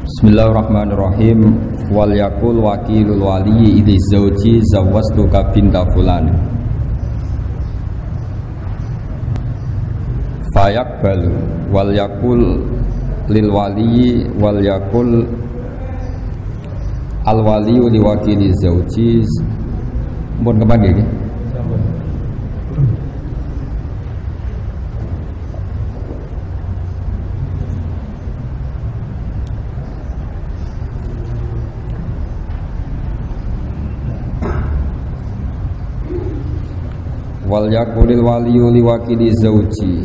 Bismillahirrahmanirrahim. Wal yakul wakilul wali idzi zauji zawwastuka binta fulan. Fayaqbalu wal yakul lil wali wal yakul al wali li wakili zauji. Mun kepangge iki. Wal yakulil waliyu liwakili zauji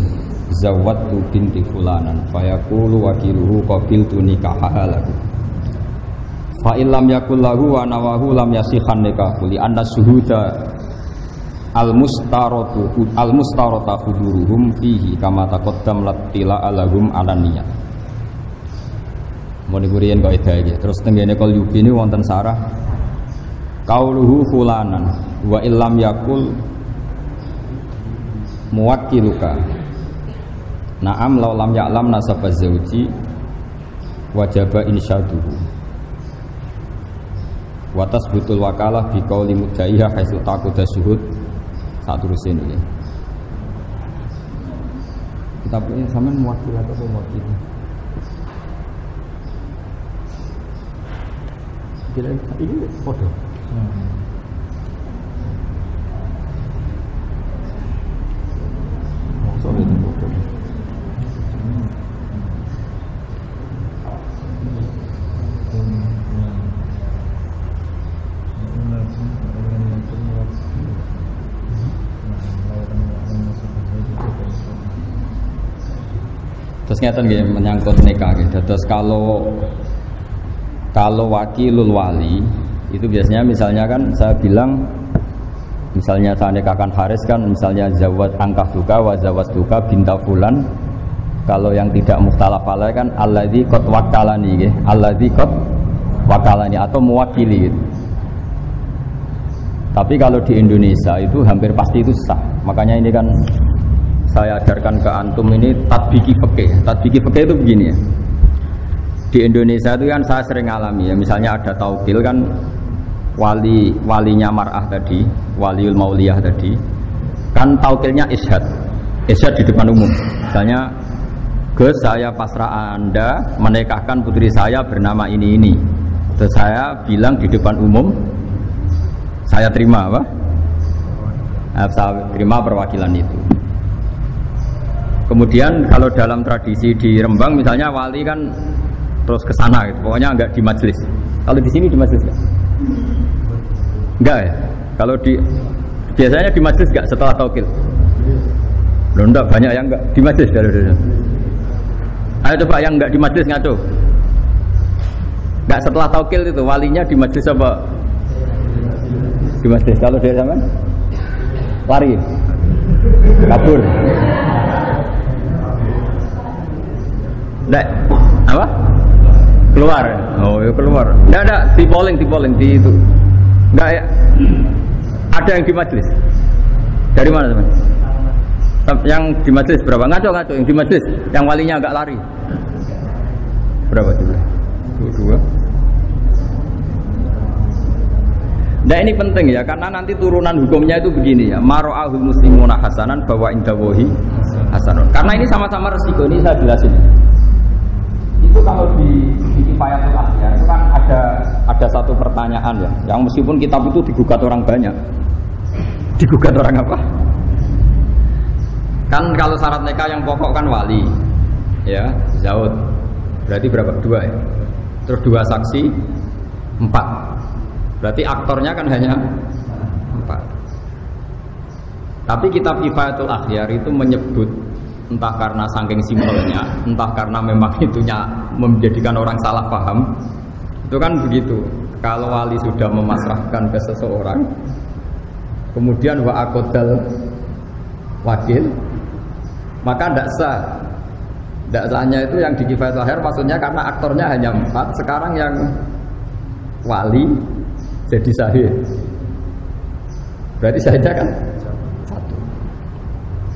zawattu binti fulanan fayaqulu wakiluhu qabiltu nikahaha lahu fa illam yakul lahu wa nawahu lam yasihan nikahu li anna syuhuda al mustarata huduruhum fihi kama taqaddam latila alahum alaniyah. Mun nguriyen kaidah iki terus tengene kal yubi ini wonten sarah qauluhu fulanan wa illam yakul muwakkiluka na'am law lam ya'lam nasaba zauji wajaba insyaduhu wa tasbutul wakalah bi qauli mudda'iha haitsu taquda syuhud saterusin ini kita punya sampean muwakkil atau muwakkil kira ini foto sorry itu bukan. Terus ngeten nggih menyangkut nikah nggih. Terus kalau wakilul wali itu biasanya misalnya kan saya bilang misalnya saya nikahkan Haris kan misalnya zawat angkah duka wa zawat duka binta fulan. Kalau yang tidak mukhtalaf alaih kan alladzi qad wakalani nggih, alladzi qad wakalani atau mewakili gitu. Tapi kalau di Indonesia itu hampir pasti itu sah. Makanya ini kan saya ajarkan ke antum ini tatbiki fikih. Tatbiki fikih itu begini ya. Di Indonesia itu kan saya sering alami ya, misalnya ada taukil kan walinya mar'ah tadi, waliul mauliyah tadi kan taukilnya ishad di depan umum. Misalnya Gus, saya pasrah Anda menikahkan putri saya bernama ini. Terus saya bilang di depan umum saya terima apa? Saya terima perwakilan itu. Kemudian kalau dalam tradisi di Rembang misalnya wali kan terus ke sana gitu. Pokoknya enggak di majelis. Kalau di sini di majelis enggak? Enggak ya? Kalau biasanya di majelis enggak setelah taukil? Loh enggak, banyak yang enggak di majelis dari. Ayo coba yang enggak di majelis ngaco. Enggak setelah taukil itu walinya di majelis apa? Di majelis. Kalau dari zaman lari. Kabur. Enggak. Apa? Keluar. Oh, ya keluar. Enggak, di polling di itu. Enggak ya? Ada yang di majelis? Dari mana teman? Yang di majelis berapa? Ngaco yang di majelis, yang walinya agak lari. Berapa jumlah? Dua. Nah ini penting ya, karena nanti turunan hukumnya itu begini ya. Maro'ahul muslimuna hasanan bahwa indawohi hasanun. Karena ini sama-sama resiko, ini saya jelasin. Itu kalau di Kifayatul Akhyar itu kan ada satu pertanyaan ya, yang meskipun kitab itu digugat orang banyak. Digugat orang apa? Kan kalau syarat nikah yang pokok kan wali, ya, zaud. Berarti berapa? 2 ya. Terus 2 saksi 4. Berarti aktornya kan hanya 4. Tapi kitab Kifayatul Akhyar itu menyebut entah karena saking simpelnya, entah karena memang itunya menjadikan orang salah paham. Itu kan begitu. Kalau wali sudah memasrahkan ke seseorang, kemudian wa aqdal wakil, maka tidak sah. Tidak sahnya itu yang di Kifayatul Akhyar maksudnya karena aktornya hanya 4, sekarang yang wali jadi syahid. Berarti syahidnya kan 1.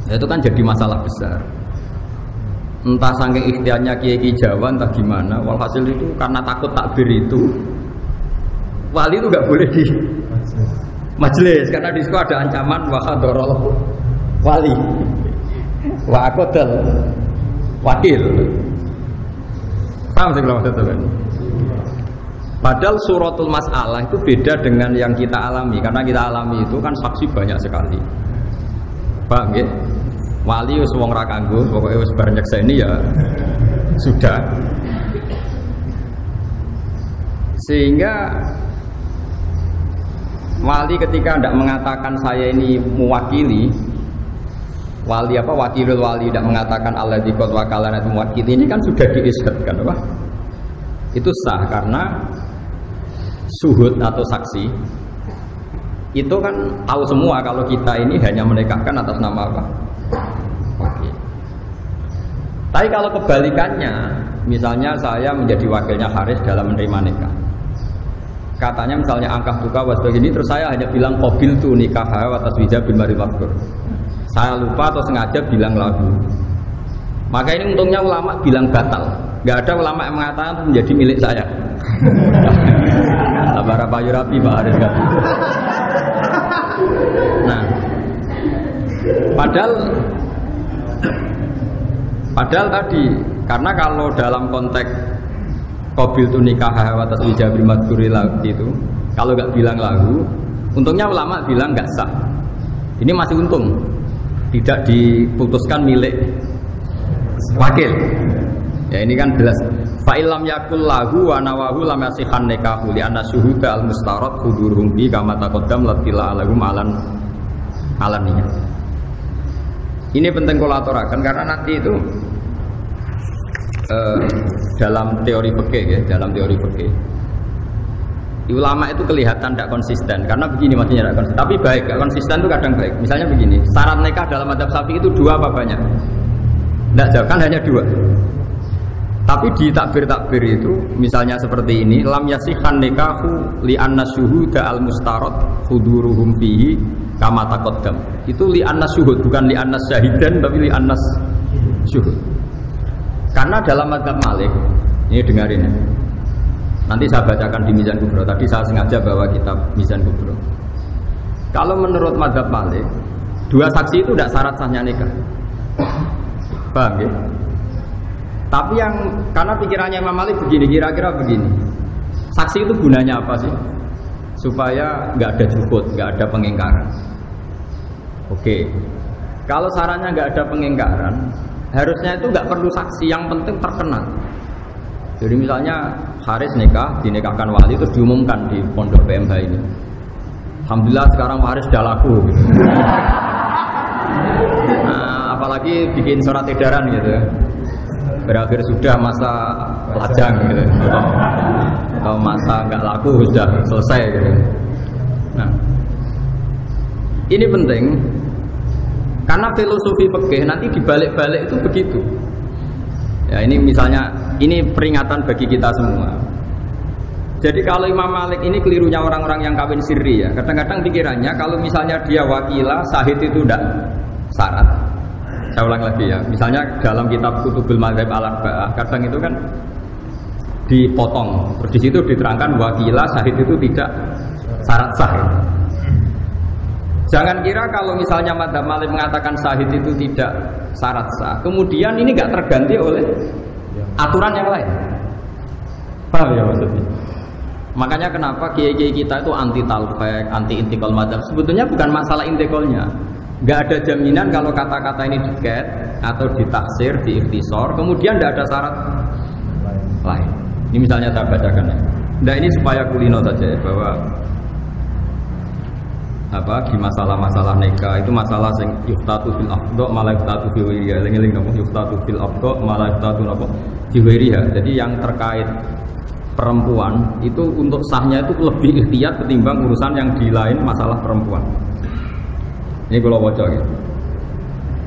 Nah, itu kan jadi masalah besar. entah saking ikhtiarnya kiai Jawa entah gimana, walhasil itu karena takut takbir itu wali itu nggak boleh di majelis karena di situ ada ancaman wahadorol wali wakodal wakil. Paham sih kalau maksudnya kan? Padahal suratul mas'alah itu beda dengan yang kita alami karena kita alami itu kan saksi banyak sekali. Paham ya? Wali wis wong ra kanggo, pokoke wis bar nyekseni ya sudah. Sehingga wali ketika tidak mengatakan saya ini mewakili wali apa wakilul wali tidak mengatakan alladzi qad wakalana itu mewakili ini kan sudah diisyadkan apa? Itu sah karena suhud atau saksi itu kan tahu semua kalau kita ini hanya menikahkan atas nama apa? Wakil. Tapi kalau kebalikannya, misalnya saya menjadi wakilnya Haris dalam menerima nikah. Katanya misalnya angkah tuka was begini, terus saya hanya bilang qabil tu nikah wa taswija bil mari maqdur. Saya lupa atau sengaja bilang lagu. Maka ini untungnya ulama bilang batal. Enggak ada ulama yang mengatakan itu menjadi milik saya. Labara payu rapi Pak Haris kan. Nah, padahal tadi karena kalau dalam konteks qabil tu nikah wa taswija bil madhuri itu kalau nggak bilang lagu, untungnya ulama bilang nggak sah. Ini masih untung tidak diputuskan milik wakil. Ya ini kan jelas. Fa illam yakul lahu wa nawahu lam yasihan nikahu li anna syuhuda al mustarad huduruhum bi kama taqaddam latila alahum alaninya. Ini penting kulaturakan karena nanti itu dalam teori fikih ya, dalam teori fikih ulama itu kelihatan tidak konsisten karena begini maksudnya tidak konsisten, tapi baik, tidak konsisten itu kadang baik. Misalnya begini, syarat nikah dalam madzhab Syafi'i itu 2 apa banyak? Tidak jauh, kan hanya 2. Tapi di takbir-takbir itu misalnya seperti ini, lam yasihan nikahu li anna syuhuda al mustarad huduruhum fihi kama taqaddam. Itu li anna syuhud, bukan li anna syahidan tapi li anna syuhud. Karena dalam madzhab Malik, ini dengarin ya. Nanti saya bacakan di Mizan Kubro. Tadi saya sengaja bawa kitab Mizan Kubro. Kalau menurut madzhab Malik, 2 saksi itu tidak syarat sahnya nikah. Paham ya? Tapi yang karena pikirannya Imam Malik begini, kira-kira begini. Saksi itu gunanya apa sih? Supaya nggak ada juhud, nggak ada pengingkaran. Oke. Kalau sarannya nggak ada pengingkaran, harusnya itu nggak perlu saksi, yang penting terkenal. Jadi misalnya Haris nikah, dinikahkan wali terus diumumkan di pondok PMH ini. Alhamdulillah sekarang Haris sudah laku. Nah, apalagi bikin surat edaran gitu. Berakhir sudah masa lajang gitu. Atau masa nggak laku sudah selesai gitu. Nah, ini penting karena filosofi fikih nanti dibalik-balik itu begitu. Ya ini misalnya ini peringatan bagi kita semua. Jadi kalau Imam Malik ini kelirunya orang-orang yang kawin sirri ya. Kadang-kadang pikirannya kalau misalnya dia wakilah sahid itu tidak syarat. Saya ulang lagi ya. Misalnya dalam kitab Kutubul Madzhab al-Arba'ah kadang itu kan dipotong. Terus di situ diterangkan wakilah sahid itu tidak syarat sah. Jangan kira kalau misalnya Madzhab Malik mengatakan sahid itu tidak syarat sah, kemudian ini nggak terganti oleh aturan yang lain. Paham ya maksudnya? Makanya kenapa kiai-kiai kita itu anti talfek, anti intikal madzhab. Sebetulnya bukan masalah intikalnya. Nggak ada jaminan kalau kata-kata ini diket atau ditaksir, diikhtisor, kemudian tidak ada syarat lain. Ini misalnya saya bacakan ya. Nah ini supaya kulino saja ya, bahwa di masalah-masalah nikah itu masalah sing yuftatu fil afdha malah yuftatu fi ghairiha. Eling-eling napa yuftatu fil afdha malah yuftatu napa fi ghairiha. Jadi yang terkait perempuan itu untuk sahnya itu lebih ihtiyat ketimbang urusan yang di lain masalah perempuan. Ini kalau baca gitu.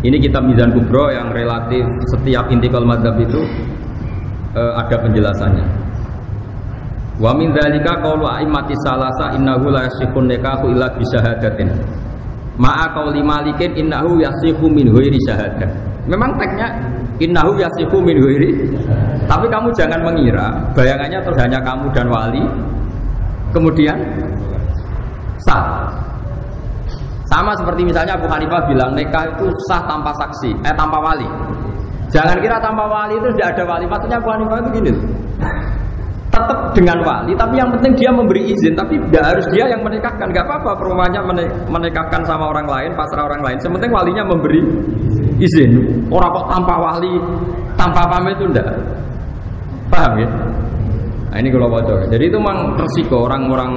Ini kitab Mizan Kubro yang relatif setiap intikal madzhab itu ada penjelasannya. Wa min dzalika qaulu a'immati salasa innahu la yasihun nikahu illa bi syahadatin. Ma'a qauli Malikin innahu yasihu min ghairi syahadah. Memang teksnya innahu yasihu min ghairi. Tapi kamu jangan mengira bayangannya terus hanya kamu dan wali kemudian sah. Sama seperti misalnya Abu Hanifah bilang nikah itu sah tanpa saksi, tanpa wali. Jangan kira tanpa wali itu tidak ada wali. Maksudnya Abu Hanifah itu gini, tetap dengan wali, tapi yang penting dia memberi izin, tapi tidak harus dia yang menikahkan. Gak apa-apa perumahannya menikahkan sama orang lain, pasrah orang lain. Sementing walinya memberi izin. Orang kok tanpa wali, tanpa pamit itu tidak. Paham ya? Nah ini kalau bocor. Jadi itu memang resiko orang-orang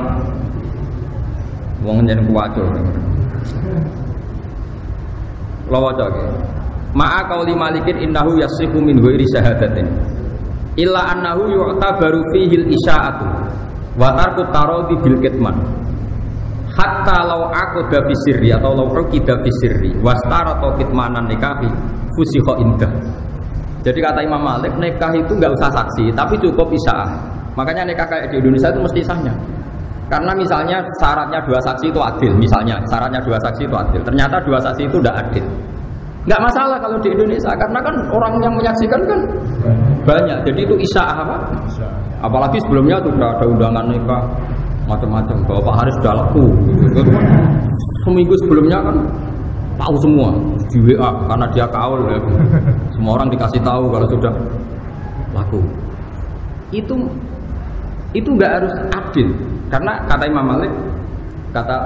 wong nyen kuwaco. Kalau bocor. Ma'a qauli Malikin innahu yasihu min ghairi syahadatin. Illa annahu yu'tabaru fihi al-isya'atu wa tarku taradi bil kitman. Hatta law aqada fi sirri atau law uqida fi sirri wastarata kitmanan nikahi fusikha indah. Jadi kata Imam Malik, nikah itu enggak usah saksi, tapi cukup isya'ah. Makanya nikah kayak di Indonesia itu mesti sahnya. Karena misalnya syaratnya 2 saksi itu adil, misalnya syaratnya 2 saksi itu adil. Ternyata 2 saksi itu tidak adil. Enggak masalah kalau di Indonesia, karena kan orang yang menyaksikan kan banyak. Jadi itu isya'ah apa? Apalagi sebelumnya sudah ada undangan nikah macam-macam. Bahwa Pak Haris sudah laku. Gitu. Seminggu sebelumnya kan tahu semua di WA karena dia kaul ya. Semua orang dikasih tahu kalau sudah laku. Itu enggak harus adil. Karena kata Imam Malik, kata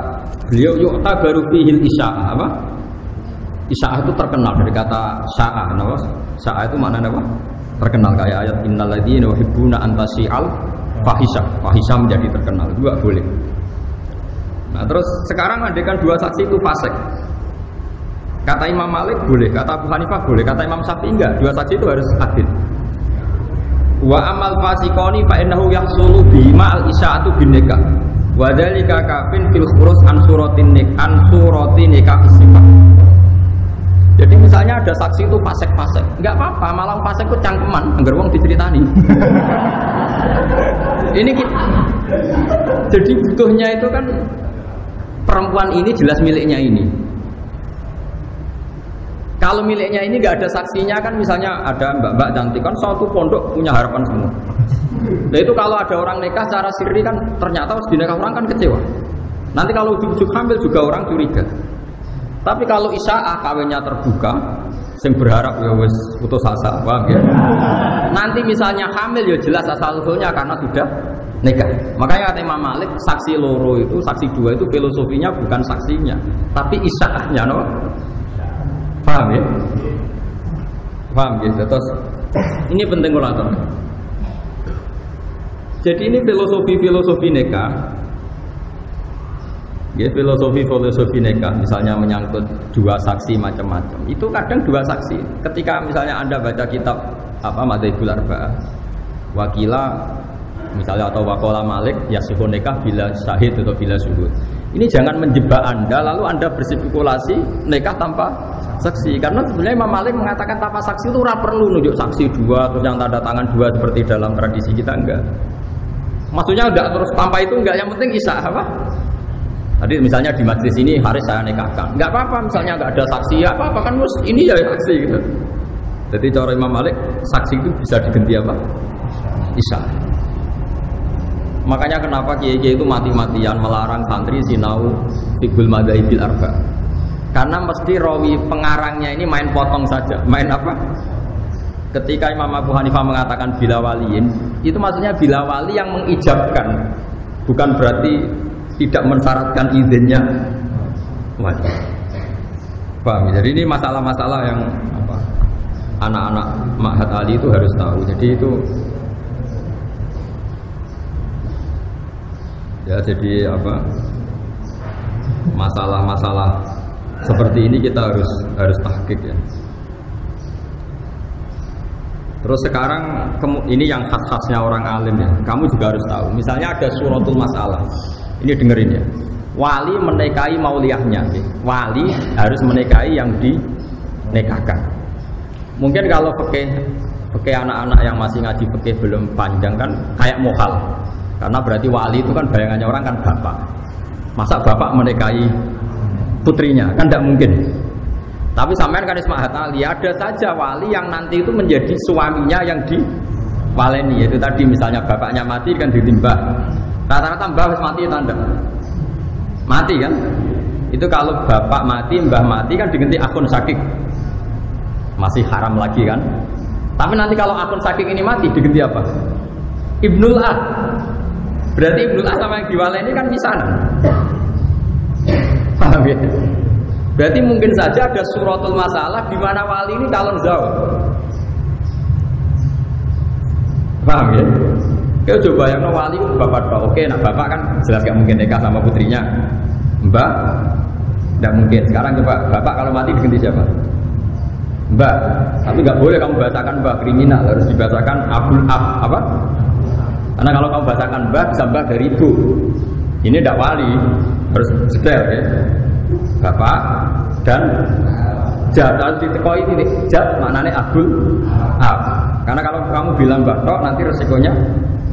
beliau yu'ta baru fihil isya'ah apa? Isya'ah itu terkenal dari kata sya'ah, nama sya'ah itu maknanya apa? Terkenal kayak ayat innal ladzina yuhibbuna an tasyi'al fahisha menjadi terkenal, juga boleh. Nah terus sekarang andaikan 2 saksi itu fasik, kata Imam Malik boleh, kata Abu Hanifah boleh, kata Imam Syafi'i enggak, 2 saksi itu harus adil. Wa amal fasikoni fa innahu yahsulu bima al isya'atu bin nikah wa dzalika kafin fil khurus an suratin nikah sifat. Jadi misalnya ada saksi itu fasik-fasik, nggak apa-apa, malah fasik itu cangkeman, anggar wong diceritani. Ini jadi butuhnya itu kan perempuan ini jelas miliknya ini. Kalau miliknya ini nggak ada saksinya kan, misalnya ada mbak-mbak cantik kan, suatu pondok punya harapan semua. Nah itu kalau ada orang nikah secara sirri kan, ternyata harus dinikah orang kan kecewa. Nanti kalau ujuk-ujuk hamil juga orang curiga. Tapi kalau isya'ah kawinnya terbuka, sing berharap ya wis putus asa, paham ya? Nanti misalnya hamil ya jelas asal-usulnya karena sudah nikah. Makanya kata Imam Malik, saksi loro itu, saksi 2 itu filosofinya bukan saksinya, tapi isya'ahnya, no? Paham ya? Paham ya? Terus ini penting kulator. Jadi ini filosofi nikah. Ya, filosofi nikah misalnya menyangkut 2 saksi macam-macam. Itu kadang 2 saksi. Ketika misalnya Anda baca kitab apa Madzhabul Arba'ah, wakila misalnya atau waqala Malik yasihu nikah bila syahid atau bila syuhud. Ini jangan menjebak Anda lalu Anda berspekulasi nikah tanpa saksi. Karena sebenarnya Imam Malik mengatakan tanpa saksi itu ora perlu nunjuk saksi 2 terus yang tanda tangan 2 seperti dalam tradisi kita, enggak. Maksudnya enggak terus tanpa itu enggak, yang penting isya'ah apa? Tadi misalnya di majlis ini Haris saya nikahkan, nggak apa-apa misalnya nggak ada saksi, ya apa-apa kan mus ini ya saksi gitu. Jadi cara Imam Malik saksi itu bisa diganti apa? Isya'ah. Makanya kenapa kiai-kiai itu mati-matian melarang santri sinau fiqhul madzhabil arba. Karena mesti rawi pengarangnya ini main potong saja, main apa? Ketika Imam Abu Hanifah mengatakan bila waliin, itu maksudnya bila wali yang mengijabkan, bukan berarti tidak mensyaratkan izinnya wajib. Paham? Jadi ini masalah-masalah yang apa, anak-anak Ma'had Ali itu harus tahu. Jadi itu ya, jadi apa, masalah-masalah seperti ini kita harus tahqiq ya. Terus sekarang ini yang khas-khasnya orang alim ya. Kamu juga harus tahu. Misalnya ada suratul masalah. Ini dengerin ya. Wali menikahi mauliyahnya. Wali harus menikahi yang dinikahkan. Mungkin kalau fikih anak-anak yang masih ngaji fikih belum panjang kan kayak muhal. Karena berarti wali itu kan bayangannya orang kan bapak. Masa bapak menikahi putrinya, kan tidak mungkin. Tapi sampean kan ismahat ali, ada saja wali yang nanti itu menjadi suaminya yang diwaleni, yaitu tadi misalnya bapaknya mati kan ditimbah. Rata-rata mbah harus mati tanda. Mati kan? Itu kalau bapak mati, mbah mati kan diganti akun sakik. Masih haram lagi kan? Tapi nanti kalau akun sakik ini mati diganti apa? Ibnul Ah. Berarti Ibnul Ah sama yang diwaleni kan misanan. Paham ya? Berarti mungkin saja ada suratul masalah di mana wali ini calon zawj. Paham ya? Kau coba yang wali bapak tok. Oke, nah bapak kan jelas gak mungkin nikah sama putrinya. Mbak, tidak mungkin. Sekarang coba bapak kalau mati diganti siapa? Mbak. Tapi nggak boleh kamu bahasakan mbak, kriminal, harus dibahasakan abul ab apa? Karena kalau kamu bahasakan mbak, bisa mbak dari ibu. Ini tidak wali, harus sedel ya. Bapak dan jat harus ditekoi ini jat maknanya abul ab. Karena kalau kamu bilang mbak tok nanti resikonya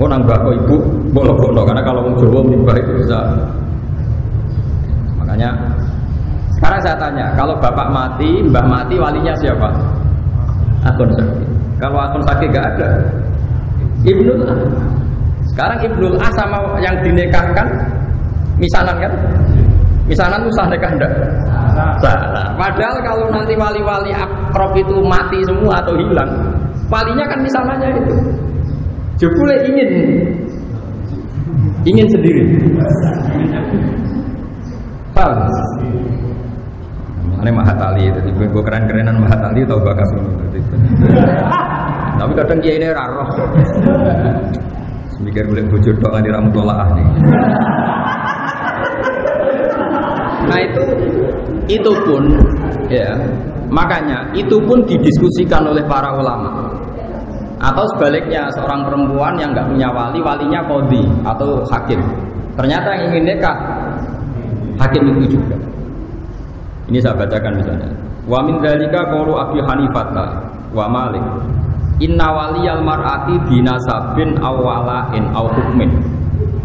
nang mbak kok ibu bono-bono, karena kalau mau Jawa mbah itu bisa. Makanya sekarang saya tanya, kalau bapak mati, mbah mati, walinya siapa? Akun sakit. Kalau akun sakit gak ada, Ibnul Ah. Sekarang Ibnul Ah sama yang dinikahkan misanan kan? Misanan itu sah nikah enggak? Salah. Padahal kalau nanti wali-wali akrab itu mati semua atau hilang, walinya kan misanannya itu. Jebule ingin sendiri. Paham? Ini Mahatali, jadi gue keren-kerenan Mahatali tau bakas itu. Tapi kadang dia ini raro. Mikir boleh bujur doang di rambut tolaah nih. Nah itu pun ya, makanya itu pun didiskusikan oleh para ulama. Atau sebaliknya seorang perempuan yang nggak punya wali, walinya qadhi atau hakim. Ternyata yang ingin nikah hakim itu juga. Ini saya bacakan misalnya. Wa min dzalika qaulu Abi Hanifah wa Malik. Inna waliyal mar'ati binasabin aw wala'in aw hukmin.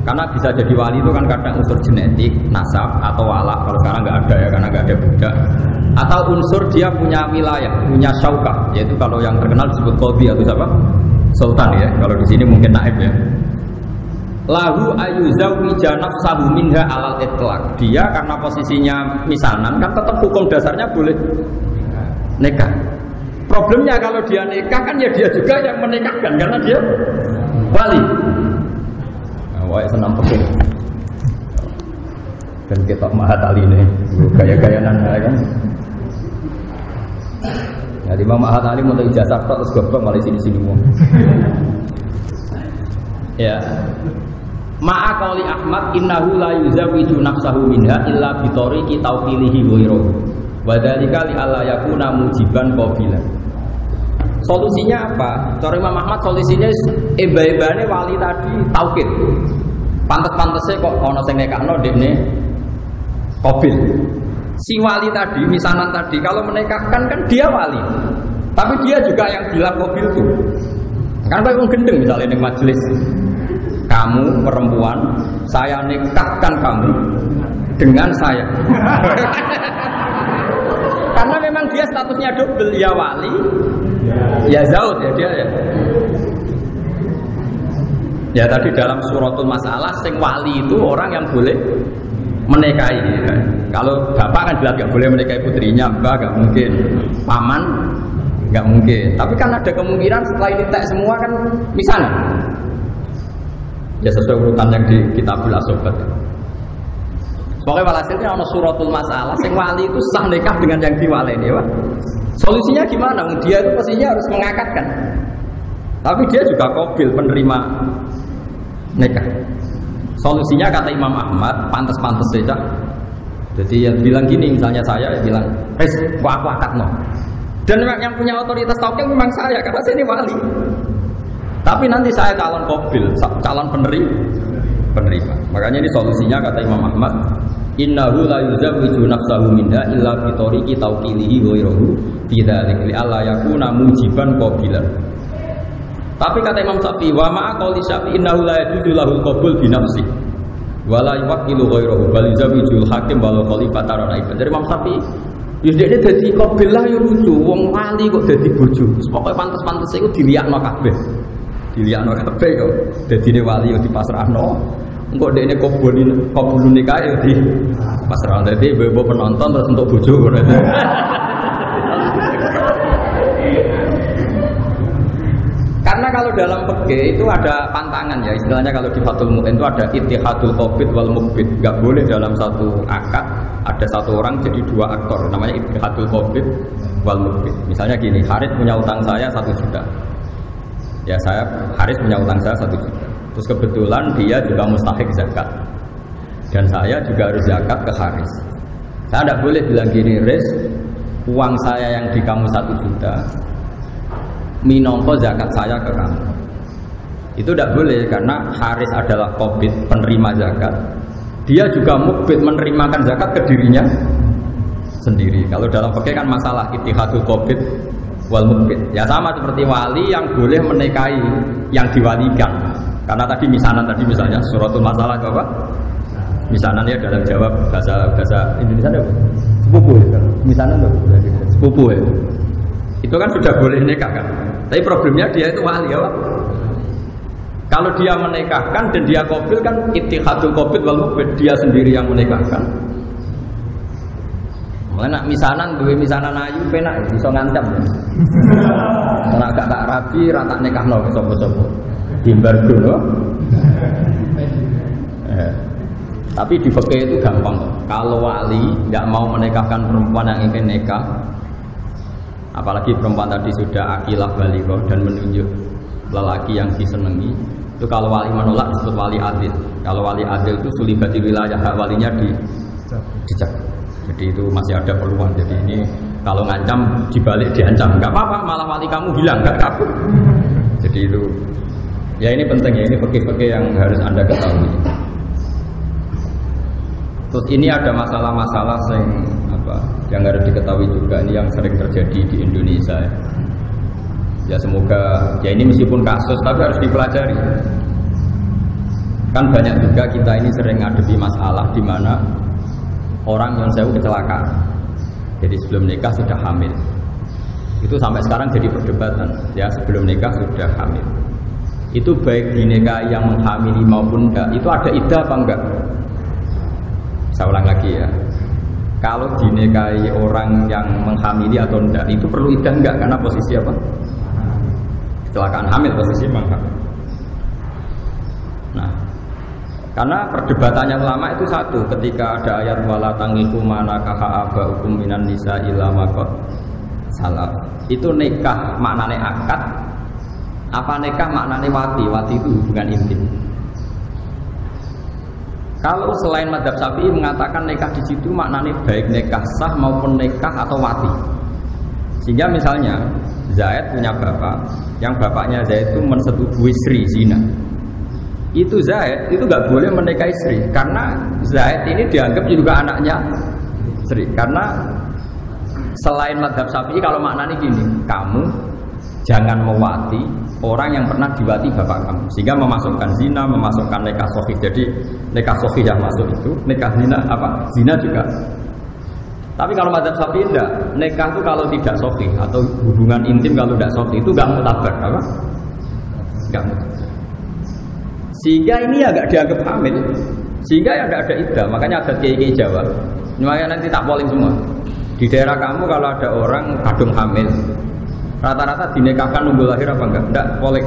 Karena bisa jadi wali itu kan kadang unsur genetik, nasab atau wala. Kalau sekarang nggak ada ya, karena nggak ada budak. Atau unsur dia punya wilayah, punya syaukah, yaitu kalau yang terkenal disebut qadhi atau siapa? Sultan ya. Kalau di sini mungkin naib ya. Lahu ayuzawija nafsahu minha alal itlaq. Dia karena posisinya misanan kan tetap hukum dasarnya boleh nikah. Problemnya kalau dia nikah kan ya dia juga yang menikahkan karena dia wali. Wah, senam peking. Dan kita Mahatali ini gaya-gayaan kan. Jadi Imam Mahatali mau ijazah terus goblok malah sini-sini wong. Ya. Ma'a qauli Ahmad innahu la yuzawwiju nafsahu minha illa bi tariqi tawqilihi ghairu. Wa dzalika li alla yakuna mujiban qabilan. Solusinya apa? Cara Imam Ahmad solusinya eba-ebane wali tadi taukid. Pantes-pantese kok ana sing nekakno dekne qabil. Si wali tadi, misanan tadi kalau menikahkan kan dia wali. Tapi dia juga yang bilang qabil itu. Kan kayak wong gendeng misalnya ning majelis. Kamu perempuan, saya nikahkan kamu dengan saya. Karena memang dia statusnya double, ya wali, ya zaud ya dia ya. Ya tadi dalam suratul masalah, sing wali itu orang yang boleh menikahi. Ya. Kalau bapak kan bilang nggak boleh menikahi putrinya, mbak nggak mungkin, paman nggak mungkin. Tapi kan ada kemungkinan setelah ini tak semua kan misalnya. Ya sesuai urutan yang di Kitabul Asobat. Pokoknya walhasilnya ada suratul masalah, sing wali itu sah nikah dengan yang diwaleni, Pak. Solusinya gimana? Dia itu pastinya harus mengakatkan. Tapi dia juga qabil penerima nikah. Solusinya kata Imam Ahmad, pantas-pantas saja. Jadi yang bilang gini, misalnya saya bilang, kok aku akad no. Dan yang punya otoritas tauqil memang saya, karena saya ini wali. Tapi nanti saya calon qabil, calon penerima. Makanya ini solusinya kata Imam Ahmad, innahu la yuzawwiju nafsahu minha illa bi tariqi tawqilihi ghairuhu fi dzalik li alla yakuna mujiban qabilan. Tapi kata Imam Syafi'i, wa ma'a qauli Syafi'i innahu la yajuzu lahul qabul bi nafsi. Wala yuwakilu ghairahu bal yuzawijul hakim walau khalifatan raibah. Dari Imam Syafi'i, ya dekne dadi qabil lah ya lucu, wong wali kok dadi bojo. Pokoke pantes-pantes iku diliakno kabeh. Diliakno kabeh kok dadine wali yo dipasrahno. Engko dekne qabulune kae yo di pasrahno. Dadi ibu penonton terus untuk bojo ngono. Karena kalau dalam fikih itu ada pantangan ya, istilahnya kalau di Fathul Mu'in itu ada ittihadul qabid wal muqbid. Enggak boleh dalam satu akad ada satu orang jadi dua aktor, namanya ittihadul qabid wal muqbid. Misalnya gini, Haris punya utang saya 1 juta. Ya Haris punya utang saya 1 juta. Terus kebetulan dia juga mustahik zakat. Dan saya juga harus zakat ke Haris. Saya tidak boleh bilang gini, Riz, uang saya yang di kamu 1 juta minongko zakat saya ke kamu. Itu tidak boleh karena Haris adalah qabid, penerima zakat. Dia juga mukbid, menerimakan zakat ke dirinya sendiri. Kalau dalam fikih kan masalah ittihadul qabid wal mukbid. Ya sama seperti wali yang boleh menikahi yang diwalikan. Karena tadi misanan tadi misalnya suratul masalah apa? Misanan ya dalam jawab bahasa Indonesia apa? Sepupu ya. Misanan itu sepupu ya. Itu kan sudah boleh nikah kan. Tapi problemnya dia itu wali ya Pak. Kalau dia menikahkan dan dia qabil kan ittihadul qabid wal muqbid, dia sendiri yang menikahkan. Mulane misanan duwe misanan ayu penak iso ngancam. Nek gak tak rabi ra tak nikahno sapa-sapa. Dimbargo lho. Tapi di fikih itu gampang. Kalau wali enggak mau menikahkan perempuan yang ingin nikah, apalagi perempuan tadi sudah akilah baligho dan menunjuk lelaki yang disenangi, itu kalau wali menolak disebut wali adil. Kalau wali adil itu sulibatil wilayah, hak walinya dicek. Jadi itu masih ada peluang. Jadi ini kalau ngancam dibalik diancam, nggak apa-apa, malah wali kamu hilang, nggak kabur. Jadi itu ya ini penting ya, ini fikih-fikih yang harus Anda ketahui. Terus ini ada masalah-masalah yang harus diketahui juga, ini yang sering terjadi di Indonesia ya semoga ya ini meskipun kasus tapi harus dipelajari. Kan banyak juga kita ini sering ngadepi masalah di mana orang yang saya kecelakaan, jadi sebelum nikah sudah hamil. Itu sampai sekarang jadi perdebatan ya, sebelum nikah sudah hamil itu baik dinikahi yang menghamili maupun enggak, itu ada iddah apa enggak? Saya ulang lagi ya, kalau dinikahi orang yang menghamili atau enggak itu perlu iddah enggak? Karena posisi apa? Kecelakaan hamil, posisi menghamil. Nah, karena perdebatannya ulama itu satu, ketika ada ayat wala tangiku manakaha abaukum minan nisa illa maqad salaf. Itu nikah maknane akad, apa nikah maknane wati? Wati itu hubungan intim. Kalau selain madzhab Syafi'i mengatakan nikah di situ maknanya baik nikah sah maupun nikah atau wati. Sehingga misalnya Zaid punya bapak, yang bapaknya Zaid itu mensetujui Sri zina. Itu Zaid itu nggak boleh menikahi Sri karena Zaid ini dianggap juga anaknya Sri. Karena selain madzhab Syafi'i kalau maknanya gini, kamu jangan mewati orang yang pernah diwati bapak kamu, sehingga memasukkan zina, memasukkan nikah sahih. Jadi nikah sahih yang masuk itu, nikah zina apa? Zina juga. Tapi kalau madzhab Syafi'i enggak, nikah itu kalau tidak sahih atau hubungan intim kalau tidak sahih itu enggak mutabar, apa? Enggak mutabar. Sehingga ini agak dianggap hamil, sehingga ya enggak ada iddah. Makanya ada kiai-kiai Jawa. Makanya nanti tak polling semua. Di daerah kamu kalau ada orang kadung hamil, rata-rata dinikahkan nunggu lahir apa enggak? Enggak, polek.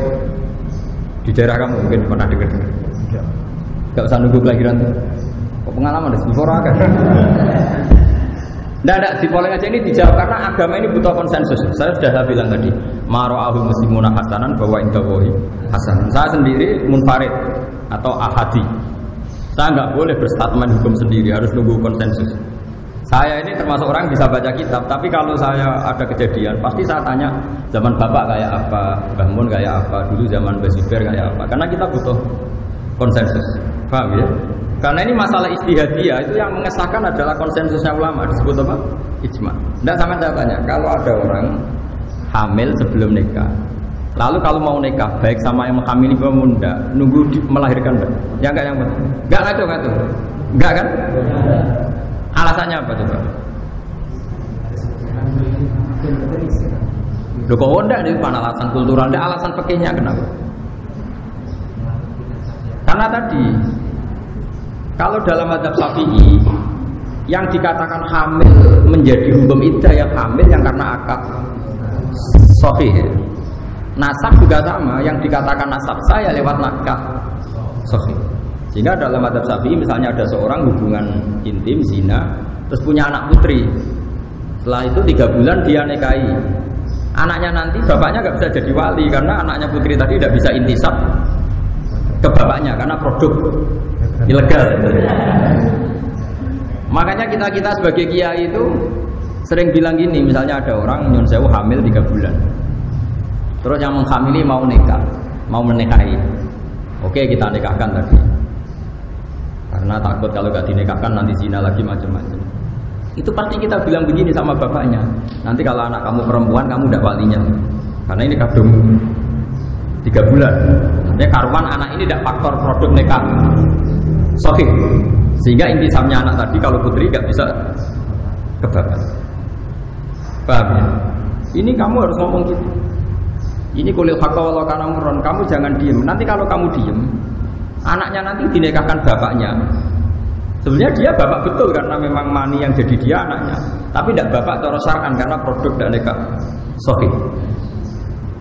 Di daerah kamu mungkin pernah dengar. Enggak usah nunggu kelahiran. Kok pengalaman deh, sifora kan? Enggak, di polling aja ini dijawab karena agama ini butuh konsensus. Saya sudah bilang tadi, mara'ahul muslimuna hasanan bahwa indawahi hasan. Saya sendiri munfarid atau ahadi. Saya enggak boleh berstatement hukum sendiri, harus nunggu konsensus. Saya ini termasuk orang bisa baca kitab, tapi kalau saya ada kejadian, pasti saya tanya zaman bapak kayak apa, Mbah Mun kayak apa, dulu zaman Mbah Zubair kayak apa. Karena kita butuh konsensus, paham ya? Karena ini masalah ijtihadiyah, itu yang mengesahkan adalah konsensusnya ulama, disebut apa? Ijma. Tidak sama saya tanya, kalau ada orang hamil sebelum nikah, Lalu kalau mau nikah, baik sama yang menghamili maupun enggak, nunggu melahirkan enggak? Ya enggak yang penting. Enggak ngaco. Enggak kan? Alasannya apa coba? Loh kok enggak itu kan alasan kultural, enggak alasan fikihnya kenapa? Karena tadi kalau dalam mazhab Syafi'i yang dikatakan hamil menjadi hukum iddah yang hamil yang karena akad sahih. Nasab juga sama, yang dikatakan nasab saya lewat nakah sahih. Sehingga dalam mazhab Syafi'i misalnya ada seorang hubungan intim zina terus punya anak putri. Setelah itu 3 bulan dia nikahi. Anaknya nanti bapaknya nggak bisa jadi wali karena anaknya putri tadi tidak bisa intisab ke bapaknya karena produk ilegal. Makanya kita sebagai kiai itu sering bilang gini, misalnya ada orang nyun sewu hamil 3 bulan. Terus yang menghamili mau nikah, mau menikahi. Oke, kita nikahkan tadi. Karena takut kalau gak dinikahkan nanti zina lagi macam-macam. Itu pasti kita bilang begini sama bapaknya. Nanti kalau anak kamu perempuan kamu tidak walinya. Karena ini kadung 3 bulan. Artinya karuan anak ini tidak faktor produk nikah sahih. Sehingga intisabnya anak tadi kalau putri gak bisa ke bapak. Paham ya? Ini kamu harus ngomong gitu. Ini kulil haqqa walau kana murran, kamu jangan diem. Nanti kalau kamu diem, anaknya nanti dinikahkan bapaknya. Sebenarnya dia bapak betul karena memang mani yang jadi dia anaknya. Tapi tidak bapak cara syar'an karena produk dan nikah sahih.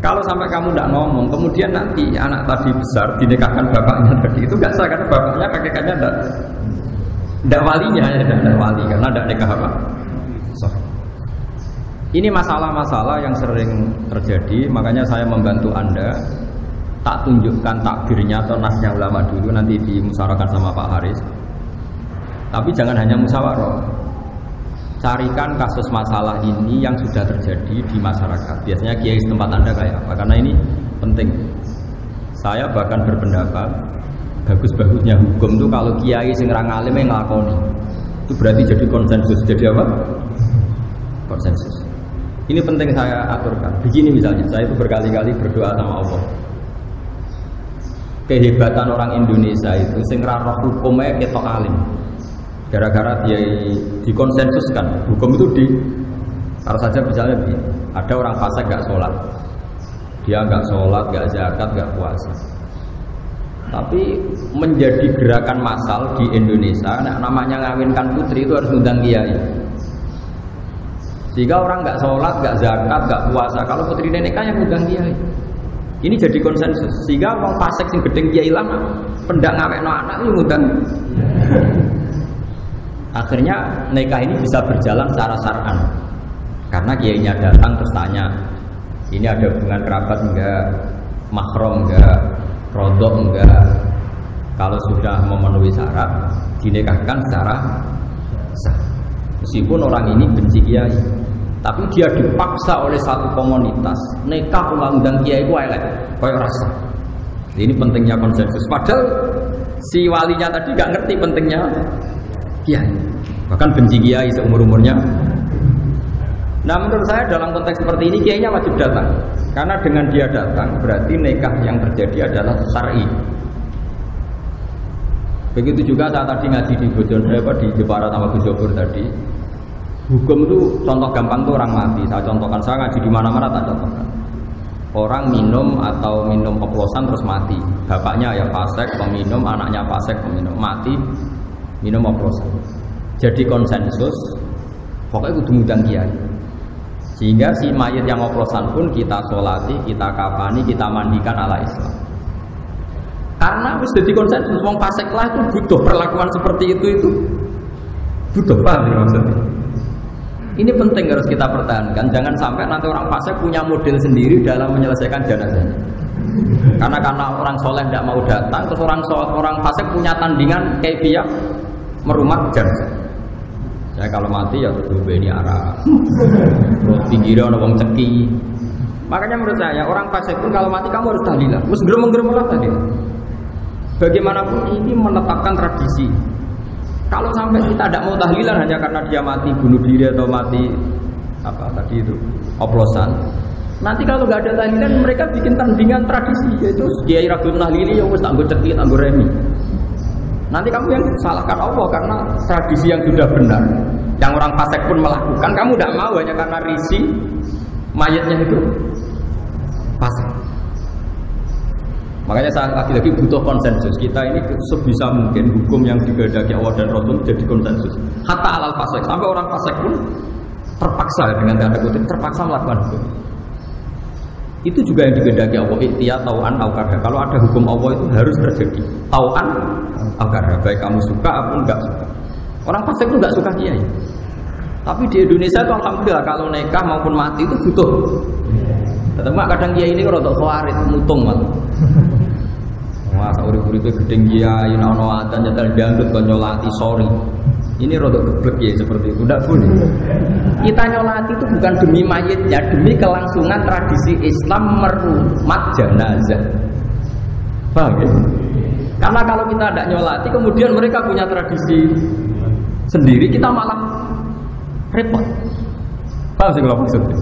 Kalau sampai kamu tidak ngomong, kemudian nanti anak tadi besar dinikahkan bapaknya tadi itu nggak sah karena bapaknya kakeknya tidak walinya, tidak wali karena tidak nikah apa. Sahih. Ini masalah-masalah yang sering terjadi, makanya saya membantu Anda tak tunjukkan takbirnya atau nasnya ulama dulu nanti dimusyawarahkan sama Pak Haris. Tapi jangan hanya musyawarah. Carikan kasus masalah ini yang sudah terjadi di masyarakat. Biasanya kiai setempat Anda kayak apa? Karena ini penting. Saya bahkan berpendapat bagus-bagusnya hukum itu kalau kiai sing ra ngalim yang nglakoni. Itu berarti jadi konsensus. Jadi apa? Konsensus. Ini penting saya aturkan. Begini misalnya, saya itu berkali-kali berdoa sama Allah. Kehebatan orang Indonesia itu sing ra roh hukumnya ketok alim. Gara-gara dia dikonsensuskan. Hukum itu kalau saja misalnya ada orang fasik gak sholat, dia gak sholat, gak zakat, gak puasa. Tapi menjadi gerakan massal di Indonesia, namanya ngawinkan putri itu harus ngundang kiai. Sehingga orang nggak sholat, nggak zakat, nggak puasa. Kalau putri nikah yang ngundang kiai. Ini jadi konsensus. Sehingga orang fasik sing gedeng kiai lama, pendak ngawekno anak itu ngundang. Akhirnya nikah ini bisa berjalan secara syar'an. Karena kiainya datang terus tanya, ini ada hubungan kerabat enggak, mahram enggak, rodok enggak. Kalau sudah memenuhi syarat, dinikahkan secara sah. Meskipun orang ini benci kiai, tapi dia dipaksa oleh satu komunitas nikah undang kiai ku elek koyo rasa. Ini pentingnya konsensus. Padahal si walinya tadi gak ngerti pentingnya kiai, bahkan benci kiai seumur-umurnya. Nah menurut saya dalam konteks seperti ini kiainya wajib datang, karena dengan dia datang berarti nikah yang terjadi adalah syar'i. Begitu juga saat tadi ngaji di Bojonegoro di Jepara sama Gus Jobur tadi. Hukum itu contoh gampang tuh orang mati. Saya contohkan, saya ngaji di mana-mana tak contohkan. Orang minum atau minum oplosan terus mati. Bapaknya ya fasik, peminum, anaknya fasik, peminum, mati minum oplosan. Jadi konsensus, pokoknya kudu ngundang kiai. Sehingga si mayit yang oplosan pun kita sholati, kita kafani, kita mandikan ala Islam. Karena harus jadi konsensus, wong fasik lah itu butuh perlakuan seperti itu butuh, paham ya maksudnya? Ini penting harus kita pertahankan. Jangan sampai nanti orang fasik punya model sendiri dalam menyelesaikan jenazahnya. Karena orang soleh tidak mau datang, terus orang fasik punya tandingan kaifiyah merumat jenazah. Saya kalau mati ya terus ini arah, terus pinggirnya ada wong ceki. Makanya menurut saya orang fasik pun kalau mati kamu harus tahlilan. Terus gerem-gerem lah tadi. Bagaimanapun ini menetapkan tradisi. Kalau sampai kita tidak mau tahlilan hanya karena dia mati bunuh diri atau mati apa tadi itu oplosan, Nanti kalau nggak ada tahlilan, mereka bikin tandingan tradisi, yaitu Kiai Rasul Nahlili ya wes anggo cekik, anggo remi. Nanti kamu yang salahkan Allah karena tradisi yang sudah benar, yang orang fasik pun melakukan, kamu tidak mau hanya karena risi mayatnya itu fasik. Makanya saya lagi-lagi butuh konsensus. Kita ini sebisa mungkin hukum yang dikehendaki Allah dan Rasul jadi konsensus. Hatta alal fasik, sampai orang fasik pun terpaksa dengan tanda kutip terpaksa melakukan hukum. Itu juga yang dikehendaki Allah, ikhtiar tau'an au karha. Kalau ada hukum Allah itu harus terjadi tau'an au karha, baik kamu suka ataupun enggak suka. Orang fasik itu enggak suka kiai. Tapi di Indonesia itu alhamdulillah kalau nikah maupun mati itu butuh. Ketemu kadang kiai ini kalau khawarit mutung malah. Masa urip-uripe gedeng kiai ana adzan nyetel dangdut kon nyolati sorry. Ini rodok geblek ya seperti itu, tidak boleh. Kita nyolati itu bukan demi mayitnya, demi kelangsungan tradisi Islam merumat jenazah. Paham ya? Karena kalau kita tidak nyolati, kemudian mereka punya tradisi sendiri, kita malah repot. Paham sih kalau maksudnya?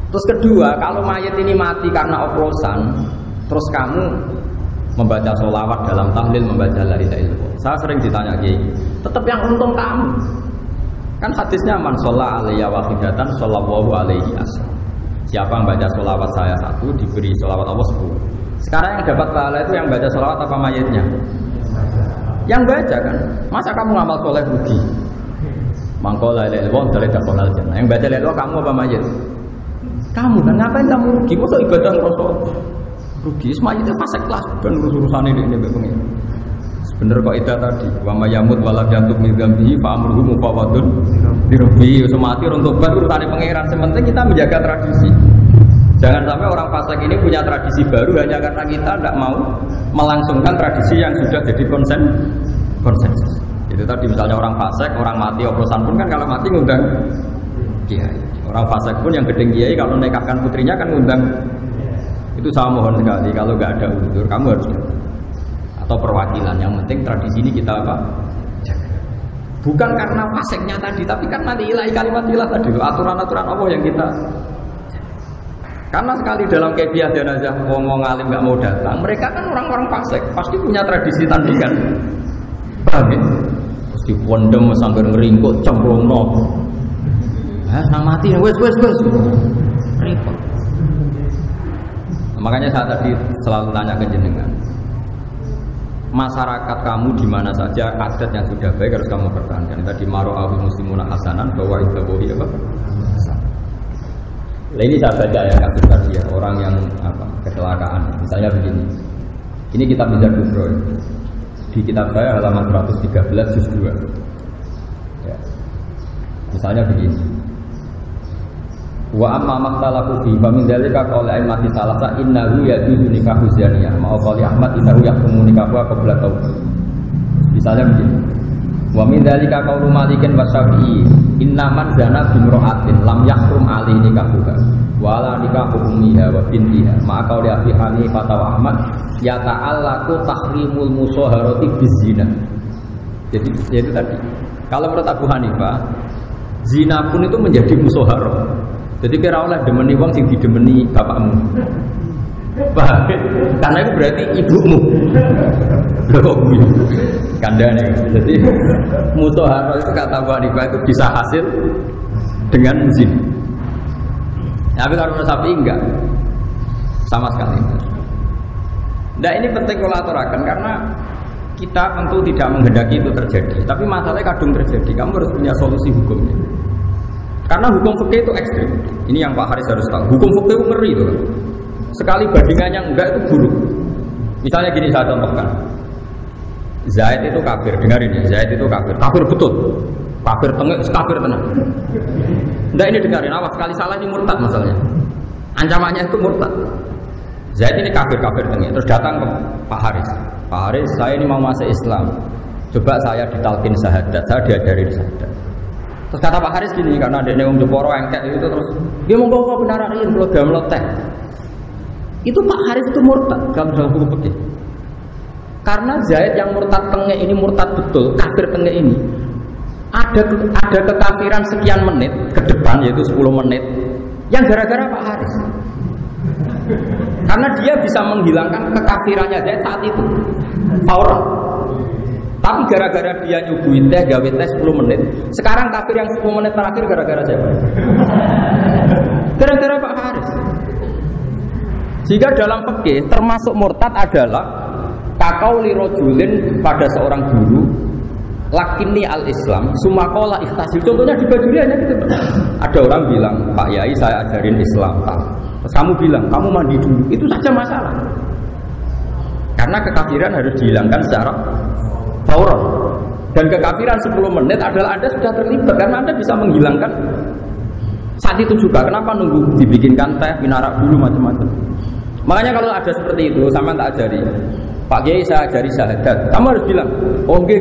Terus kedua, kalau mayit ini mati karena oplosan, terus kamu membaca sholawat dalam tahlil, membaca la ilaha illallah. Saya sering ditanya Kiai, tetap yang untung kamu. Kan hadisnya man sholla alaiya wahidatan shollallahu alaihi asr. Siapa yang baca sholawat saya satu diberi sholawat Allah 10. Sekarang yang dapat pahala itu yang baca sholawat apa mayitnya? Yang baca kan. Masa kamu ngamal soleh rugi? Mangko la ilaha illallah dari dakhulal jannah. Yang baca la ilaha kamu apa mayit? Kamu kan ngapain kamu rugi? Masa ibadah ngerasa rugi? Semuanya itu fasik kelas dan urusan ini pengen. Bener kok itu tadi. Wa mayamut walam jantuk min dzambihi fa amruhu mufawadun bi rabbihi. Semati untuk urusan pangeran. Sementing kita menjaga tradisi. Jangan sampai orang fasik ini punya tradisi baru hanya karena kita tidak mau melangsungkan tradisi yang sudah jadi konsensus. Itu tadi misalnya orang fasik, orang mati oplosan pun kan kalau mati ngundang kiai. Orang fasik pun yang gedeng kiai kalau nikahkan putrinya kan ngundang. Itu saya mohon sekali kalau nggak ada unsur kamu harus datang. Atau perwakilan, yang penting tradisi ini kita apa? Jaga. Bukan karena faseknya tadi, tapi karena ilahi kalimat ilah tadi, aturan-aturan Allah yang kita jaga. Karena sekali dalam kebiah jenazah ngomong alim nggak mau datang, mereka kan orang-orang fasik, pasti punya tradisi tandingan. Paham ya? Pasti pondem sambil ngeringkut, cemplungno. Nah mati, wes. Repot. Makanya saya tadi selalu tanya ke jenengan, masyarakat kamu di mana saja adat yang sudah baik harus kamu pertahankan. Tadi maro'ahul muslimuna hasanan bahwa itu bohi apa? Nah, ini saya baca ya kasus tadi ya, orang yang apa kecelakaan. Misalnya begini, ini kitab Mizan Kubro ya. Di kitab saya halaman 113 juz 2 ya. Misalnya begini, wa amma makhtalafu fi fa min dzalika qala aimati salasa innahu yajuzu nikahu zaniyah ma qali Ahmad innahu yahkumu nikahu qabla taubat. Misalnya begini, wa min dzalika qaulu Malikin wa Syafi'i inna man zana bi imra'atin lam yahrum alaihi nikahuha wa la nikahu ummiha wa bintiha ma qali Abi Hanifah wa Ahmad ya ta'allaqu tahrimul musaharati bizina. Jadi itu tadi. Kalau menurut Abu Hanifah, zina pun itu menjadi musaharah. Jadi kira oleh demeni wong sing didemeni bapakmu. Paham? Karena itu berarti ibumu. Lho kok gue? Kandane. Jadi mutahharah itu kata Abu Hanifah itu bisa hasil dengan zina. Tapi kalau menurut Syafi'i enggak. Sama sekali. Nah ini penting kalau aturakan karena kita tentu tidak menghendaki itu terjadi. Tapi masalahnya kadung terjadi. Kamu harus punya solusi hukumnya. Karena hukum fikih itu ekstrim. Ini yang Pak Haris harus tahu. Hukum fikih itu ngeri itu. Sekali bandingannya enggak itu buruk. Misalnya gini saya contohkan. Zaid itu kafir. Dengar ini, Zaid itu kafir. Kafir betul. Kafir tengah, kafir tenang. Enggak ini dengarin. Awas sekali salah ini murtad masalahnya. Ancamannya itu murtad. Zaid ini kafir tengah. Terus datang ke Pak Haris. Pak Haris, saya ini mau masuk Islam. Coba saya ditalkin syahadat. Saya diajarin syahadat. Terus kata Pak Haris gini, karena ada yang Jeporo engket itu terus dia mau bawa benarain kalau dia melotek. Itu Pak Haris itu murtad dalam hukum fikih. Karena Zaid yang murtad tengah ini murtad betul, kafir tengah ini ada kekafiran sekian menit ke depan yaitu 10 menit Yang gara-gara Pak Haris. Karena dia bisa menghilangkan kekafirannya dia saat itu. Fauran. Tapi gara-gara dia nyuguhin teh, gawe teh 10 menit. Sekarang kafir yang 10 menit terakhir gara-gara siapa? Gara-gara Pak Haris. Jika dalam fikih termasuk murtad adalah kaqauli rajulin pada seorang guru lakini al-Islam sumakola ikhtasil. Contohnya di Bajuri hanya gitu. Ada orang bilang, Pak Yai saya ajarin Islam. Terus kamu bilang, kamu mandi dulu. Itu saja masalah. Karena kekafiran harus dihilangkan secara fauran. Dan kekafiran 10 menit adalah Anda sudah terlibat. Karena Anda bisa menghilangkan saat itu juga. Kenapa nunggu dibikinkan teh, minarak dulu macam-macam. Makanya kalau ada seperti itu, sama tak ajari. Pak Kiai saya ajari syahadat. Kamu harus bilang, oh nggih.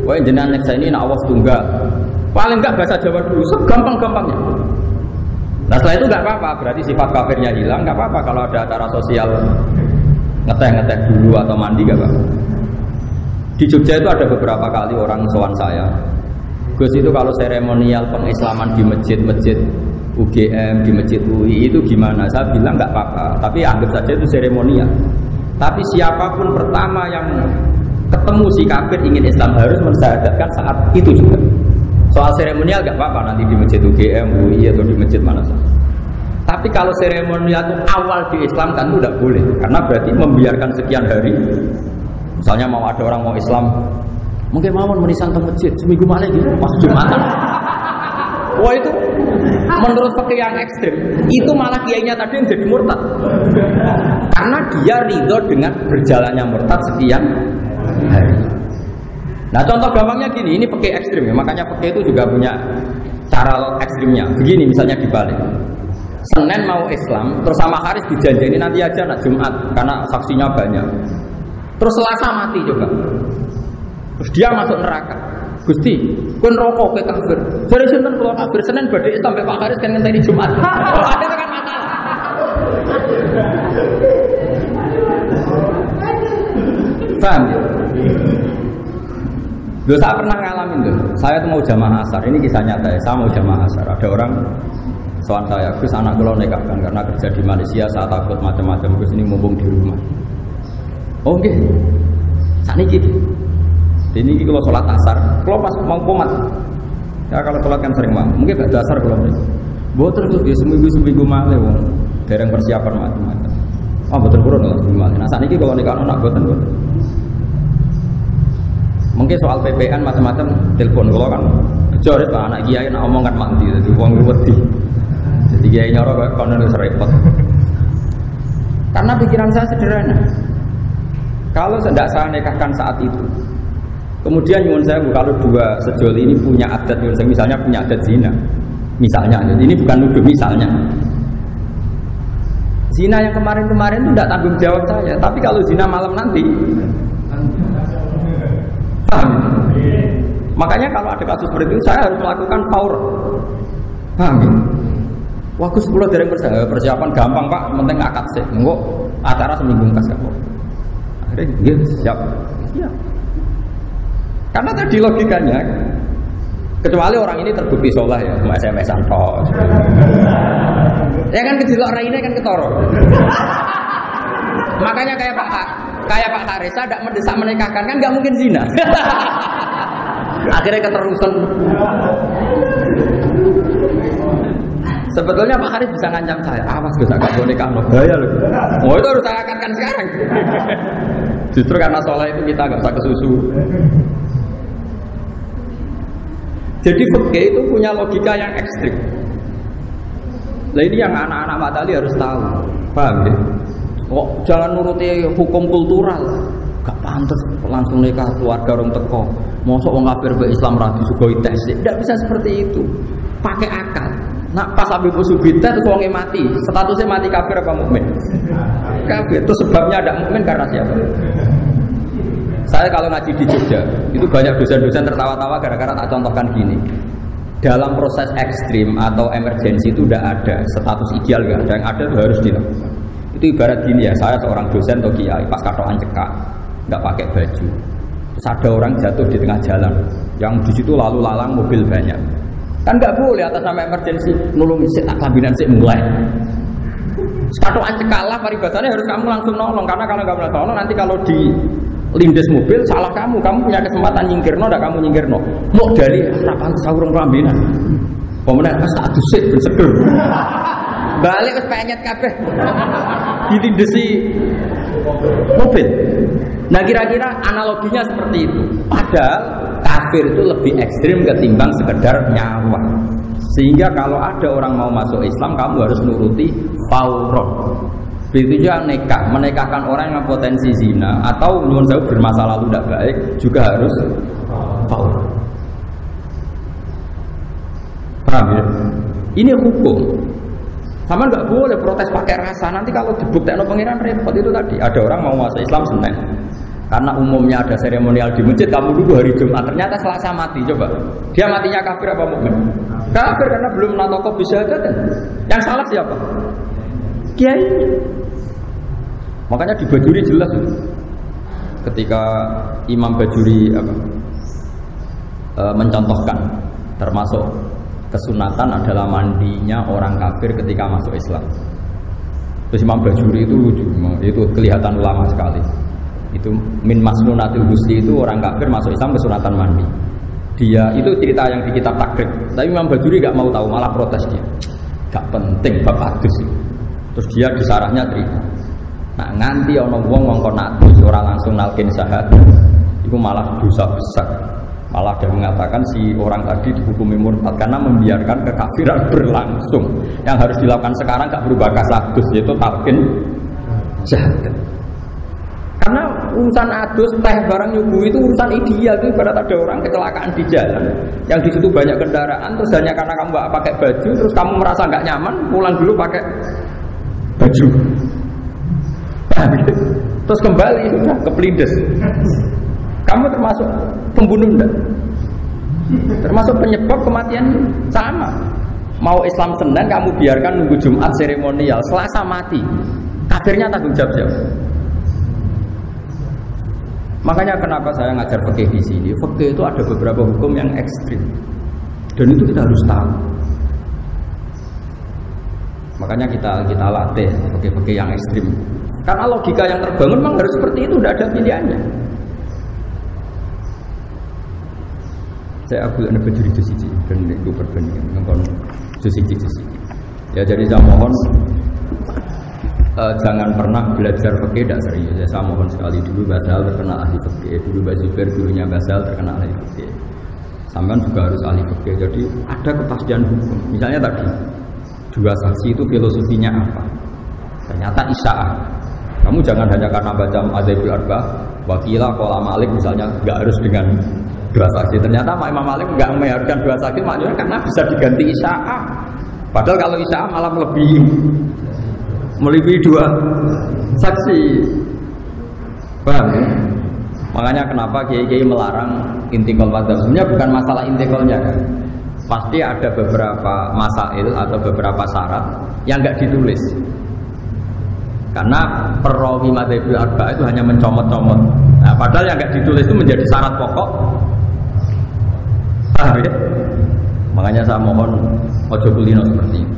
Wah jenengan saya ini nak Allah tunggal. Paling enggak bahasa Jawa dulu, segampang-gampangnya. Nah setelah itu enggak apa-apa, berarti sifat kafirnya hilang, enggak apa-apa kalau ada acara sosial ngeteh dulu atau mandi enggak apa-apa. Di Jogja itu ada beberapa kali orang sowan saya. Gus itu kalau seremonial pengislaman di masjid-masjid UGM, di masjid UI itu gimana? Saya bilang enggak apa-apa, tapi anggap saja itu seremonial. Tapi siapapun pertama yang ketemu si kafir ingin Islam harus mensyahadatkan saat itu juga. Soal seremonial gak apa-apa nanti di masjid UGM, UI atau di masjid mana saja. Tapi kalau seremonial itu awal di Islam kan itu tidak boleh, karena berarti membiarkan sekian hari. Misalnya mau ada orang mau Islam, mungkin mau menisan ke masjid seminggu malam gitu, pas Jumatan. Wah itu menurut fikih yang ekstrim, itu malah kiainya tadi yang jadi murtad. Karena dia ridho dengan berjalannya murtad sekian hari. Nah contoh gampangnya gini, ini fikih ekstrim ya, makanya fikih itu juga punya cara ekstrimnya. Begini misalnya dibalik, Senin mau Islam, terus sama Haris dijanjini nanti aja nak Jumat karena saksinya banyak. Terus Selasa mati juga, terus dia masuk neraka. Gusti, kun rokok ke kafir. Dari Senin kalau kafir, Senin badai sampai Pak Haris kan ngenteni Jumat. Oh, ada itu kan masalah. Paham ya? Loh, saya pernah ngalamin tuh. Saya tuh mau jamaah asar. Ini kisah nyata ya. Saya mau jamaah asar. Ada orang soal saya, Gus anak kula nikahkan karena kerja di Malaysia. Saya takut macam-macam. Gus ini mumpung di rumah. Oke. Saat ini gitu. Ini kalau sholat asar, kalau pas mau komat, ya kalau sholat kan sering mau. Mungkin gak dasar kalau mereka. Boten tuh dia seminggu malah, wong dereng persiapan macam-macam. Oh boten kurang lah seminggu malah. Nah saat ini kalau nikah anak boten. Mungkin soal PPN macam-macam, telepon kalau kan kecuali pak anak kiai nak omong kan mati, jadi uang wedi. Jadi kiai nyoro kayak konon repot. Karena pikiran saya sederhana. Kalau tidak saya nikahkan saat itu. Kemudian nyuwun saya kalau dua sejoli ini punya adat, misalnya punya adat zina, misalnya, jadi ini bukan nuduh misalnya. Zina yang kemarin-kemarin itu tidak tanggung jawab saya, tapi kalau zina malam nanti, paham? Makanya kalau ada kasus seperti itu saya harus melakukan faur, paham? Waktu 10 dari persiapan gampang pak, penting akad sih, enggak acara seminggu kas kok. Akhirnya siap, ya. Karena tadi logikanya, kecuali orang ini terbukti sholah ya, cuma SMS-an toh. Ya kan kecil orang ini kan ketoro. Makanya kayak Pak Haris, saya tidak mendesak menikahkan kan nggak mungkin zina. Akhirnya keterusan. Sebetulnya Pak Haris bisa ngancam saya, awas gue agak boleh nikah, bahaya loh. Oh itu harus saya akankan sekarang. Justru karena sholah itu kita nggak usah kesusu. Jadi fikih itu punya logika yang ekstrim. Nah ini yang anak-anak matali harus tahu, paham ya? Kok jangan nuruti hukum kultural, gak pantas langsung nikah keluarga orang teko. Mosok wong kafir be Islam ra disugoi tes. Tidak bisa seperti itu. Pakai akal. Nak pas Habib Usubita terus wonge mati, statusnya mati kafir apa mukmin? Kafir. Itu sebabnya ada mukmin karena siapa? Saya kalau ngaji di Jogja, itu banyak dosen-dosen tertawa-tawa gara-gara tak contohkan gini. Dalam proses ekstrim atau emergensi itu tidak ada status ideal, gak ada. Yang ada itu harus dilakukan. Itu ibarat gini ya, saya seorang dosen atau kiai, pas katoan cekak, nggak pakai baju. Terus ada orang jatuh di tengah jalan, yang di situ lalu lalang mobil banyak. Kan nggak boleh atas nama emergency nulung sik tak kambinan sik mulai. Sekatokan cekalah paribasannya harus kamu langsung nolong karena kalau nggak langsung nolong nanti kalau di lindes mobil salah kamu punya kesempatan nyingkirno, ndak kamu nyingkirno. Mau dari rapan saurung kambinan. Pemenang pas tak dusik ben seger. Balik wis penyet kabeh. Ditindesi mobil. Nah kira-kira analoginya seperti itu. Padahal kafir itu lebih ekstrim ketimbang sekedar nyawa. Sehingga kalau ada orang mau masuk Islam, kamu harus nuruti fauron. Begitu juga nikah, menikahkan orang yang potensi zina atau nyuwun sewu bermasa lalu tidak baik juga harus fauron. Paham ya? Ini hukum. Sama nggak boleh protes pakai rasa. Nanti kalau dibuktikan pengiran repot itu tadi. Ada orang mau masuk Islam Senin. Karena umumnya ada seremonial di masjid, kamu dulu hari Jumat. Ternyata Selasa mati. Coba. Dia matinya kafir apa mukmin? Kafir karena belum natoko bisa ada. Yang salah siapa? Kiai. Makanya di Bajuri jelas. Ketika Imam Bajuri mencontohkan termasuk kesunatan adalah mandinya orang kafir ketika masuk Islam. Terus Imam Bajuri itu lucu, itu kelihatan ulama sekali. Itu min masnunatil husli itu orang kafir masuk Islam kesunatan mandi. Dia itu cerita yang di kitab takrib. Tapi Imam Bajuri gak mau tahu, malah protes dia. Gak penting bab adus. Terus dia di sarahnya cerita. Nah nganti ana wong ngongkon adus ora langsung nalkin syahadat. Itu malah dosa besar. Malah dia mengatakan si orang tadi dihukumi murtad karena membiarkan kekafiran berlangsung. Yang harus dilakukan sekarang gak berubah kasus yaitu talqin syahadat. Karena urusan adus, teh barang nyuguh itu urusan ideal. Itu pada ada orang kecelakaan di jalan yang di situ banyak kendaraan, terus hanya karena kamu nggak pakai baju, terus kamu merasa nggak nyaman, pulang dulu pakai baju. Terus kembali sudah ke pelindes. Kamu termasuk pembunuh enggak? Termasuk penyebab kematian sama. Mau Islam Senin kamu biarkan nunggu Jumat seremonial, Selasa mati. Kafirnya tanggung jawab siapa? Makanya kenapa saya ngajar fikih di sini? Fikih itu ada beberapa hukum yang ekstrim, dan itu kita harus tahu. Makanya kita latih fikih-fikih yang ekstrim. Karena logika yang terbangun memang harus seperti itu, tidak ada pilihannya. Saya aku ada berdiri di sini dan itu perbandingan dengan sisi. Ya jadi saya mohon. Jangan pernah belajar fikih tidak serius. Saya mohon sekali dulu Basal terkenal ahli fikih, dulu Mbak Zubair dulunya Basal terkenal ahli fikih. Sampean juga harus ahli fikih. Jadi ada kepastian hukum. Misalnya tadi dua saksi itu filosofinya apa? Ternyata isya'ah. Kamu jangan hanya karena baca Adzabul Arba'ah, wakilah qala Malik misalnya nggak harus dengan dua saksi. Ternyata Imam Malik nggak mengharuskan dua saksi maknanya karena bisa diganti isya'ah. Padahal kalau isya'ah malah melebihi dua saksi. Paham ya? Makanya kenapa kiai-kiai melarang intikal madzhab. Sebenarnya bukan masalah intikalnya kan. Pasti ada beberapa masail atau beberapa syarat yang enggak ditulis. Karena perawi madzhabul arba'ah itu hanya mencomot-comot. Nah, padahal yang enggak ditulis itu menjadi syarat pokok. Paham ya? Makanya saya mohon ojo kulino seperti ini.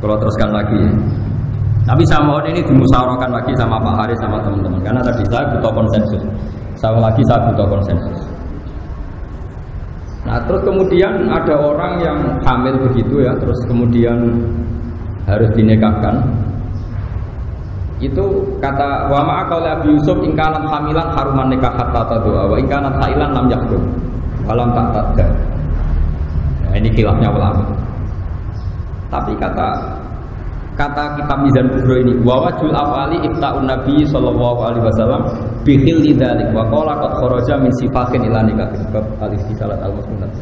Kalau teruskan lagi. Tapi saya mohon ini dimusyawarahkan lagi sama Pak Haris sama teman-teman. Karena tadi saya butuh konsensus. Saya butuh konsensus. Nah terus kemudian ada orang yang hamil begitu ya, terus kemudian harus dinikahkan. Itu kata wa ma'a qauli Abi Yusuf in kanat hamilan haruman nikah hatta tadua wa in kanat hailan lam yaqdum walam ta'tadda. Nah, ini khilafnya ulama. Tapi kata kitab Mizan Kubro ini wa wajul awali ifta'un Nabi sallallahu alaihi wasallam bi khilli dzalik wa qala qad kharaja min sifatin ila nikah bab al-istisalat al-muslimat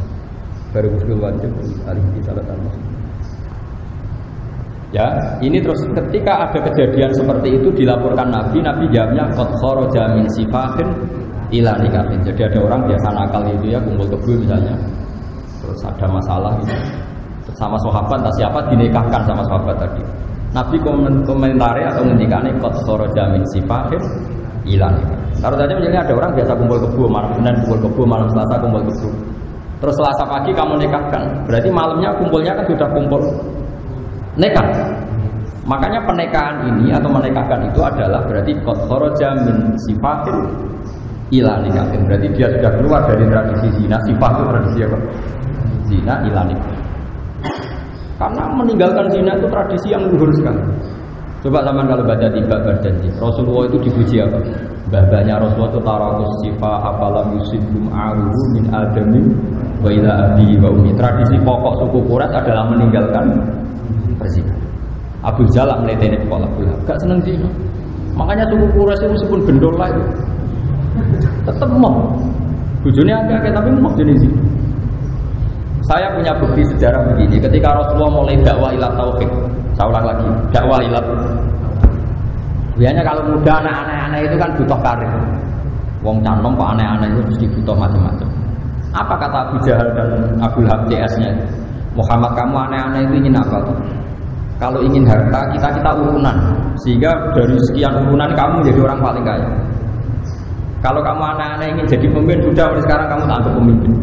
baru usul wajib al-istisalat al-muslimat. Ya, ini terus ketika ada kejadian seperti itu dilaporkan Nabi jawabnya qad kharaja min sifatin ila nikah. Jadi ada orang biasa nakal itu ya kumpul kebo misalnya. Terus ada masalah gitu. Sama sahabat tak siapa dinikahkan sama sahabat tadi. Nabi komentari atau ngendikane qad kharaja min sifahin ila nikah. Taruh saja misalnya ada orang biasa kumpul kebo malam Senin kumpul kebo malam Selasa kumpul kebo. Terus Selasa pagi kamu nikahkan, berarti malamnya kumpulnya kan sudah kumpul nikah. Makanya pernikahan ini atau menikahkan itu adalah berarti qad kharaja min sifatin ila nikahin. Berarti dia sudah keluar dari tradisi zina. Sifat itu tradisi apa? Zina ila nikah. Karena meninggalkan zina itu tradisi yang luhur sekali. Coba zaman kalau baca di bab janji, Rasulullah itu dipuji apa? Babanya Rasulullah itu tarakus sifat apalam yusibum aruhu min adamin wa ila abi wa umi. Tradisi pokok suku Quraisy adalah meninggalkan berzina. Abu Jalal meletene kepala bola, gak seneng zina. Makanya suku Quraisy meskipun gendol lah itu tetap mau. Bojone akeh tapi mau jenis zina. Saya punya bukti sejarah begini, ketika Rasulullah mulai dakwah ila tauhid, saya ulang lagi, dakwah ila. Biasanya kalau muda anak-anak itu kan butuh karir. Wong canom kok aneh-aneh itu mesti butuh macam-macam. Apa kata Abu Jahal dan Abu Lahab CS-nya? Muhammad, kamu aneh-aneh itu ingin apa tuh? Kalau ingin harta, kita urunan, sehingga dari sekian urunan kamu jadi orang paling kaya. Kalau kamu aneh-aneh ingin jadi pemimpin, sudah sekarang kamu tak untuk pemimpin.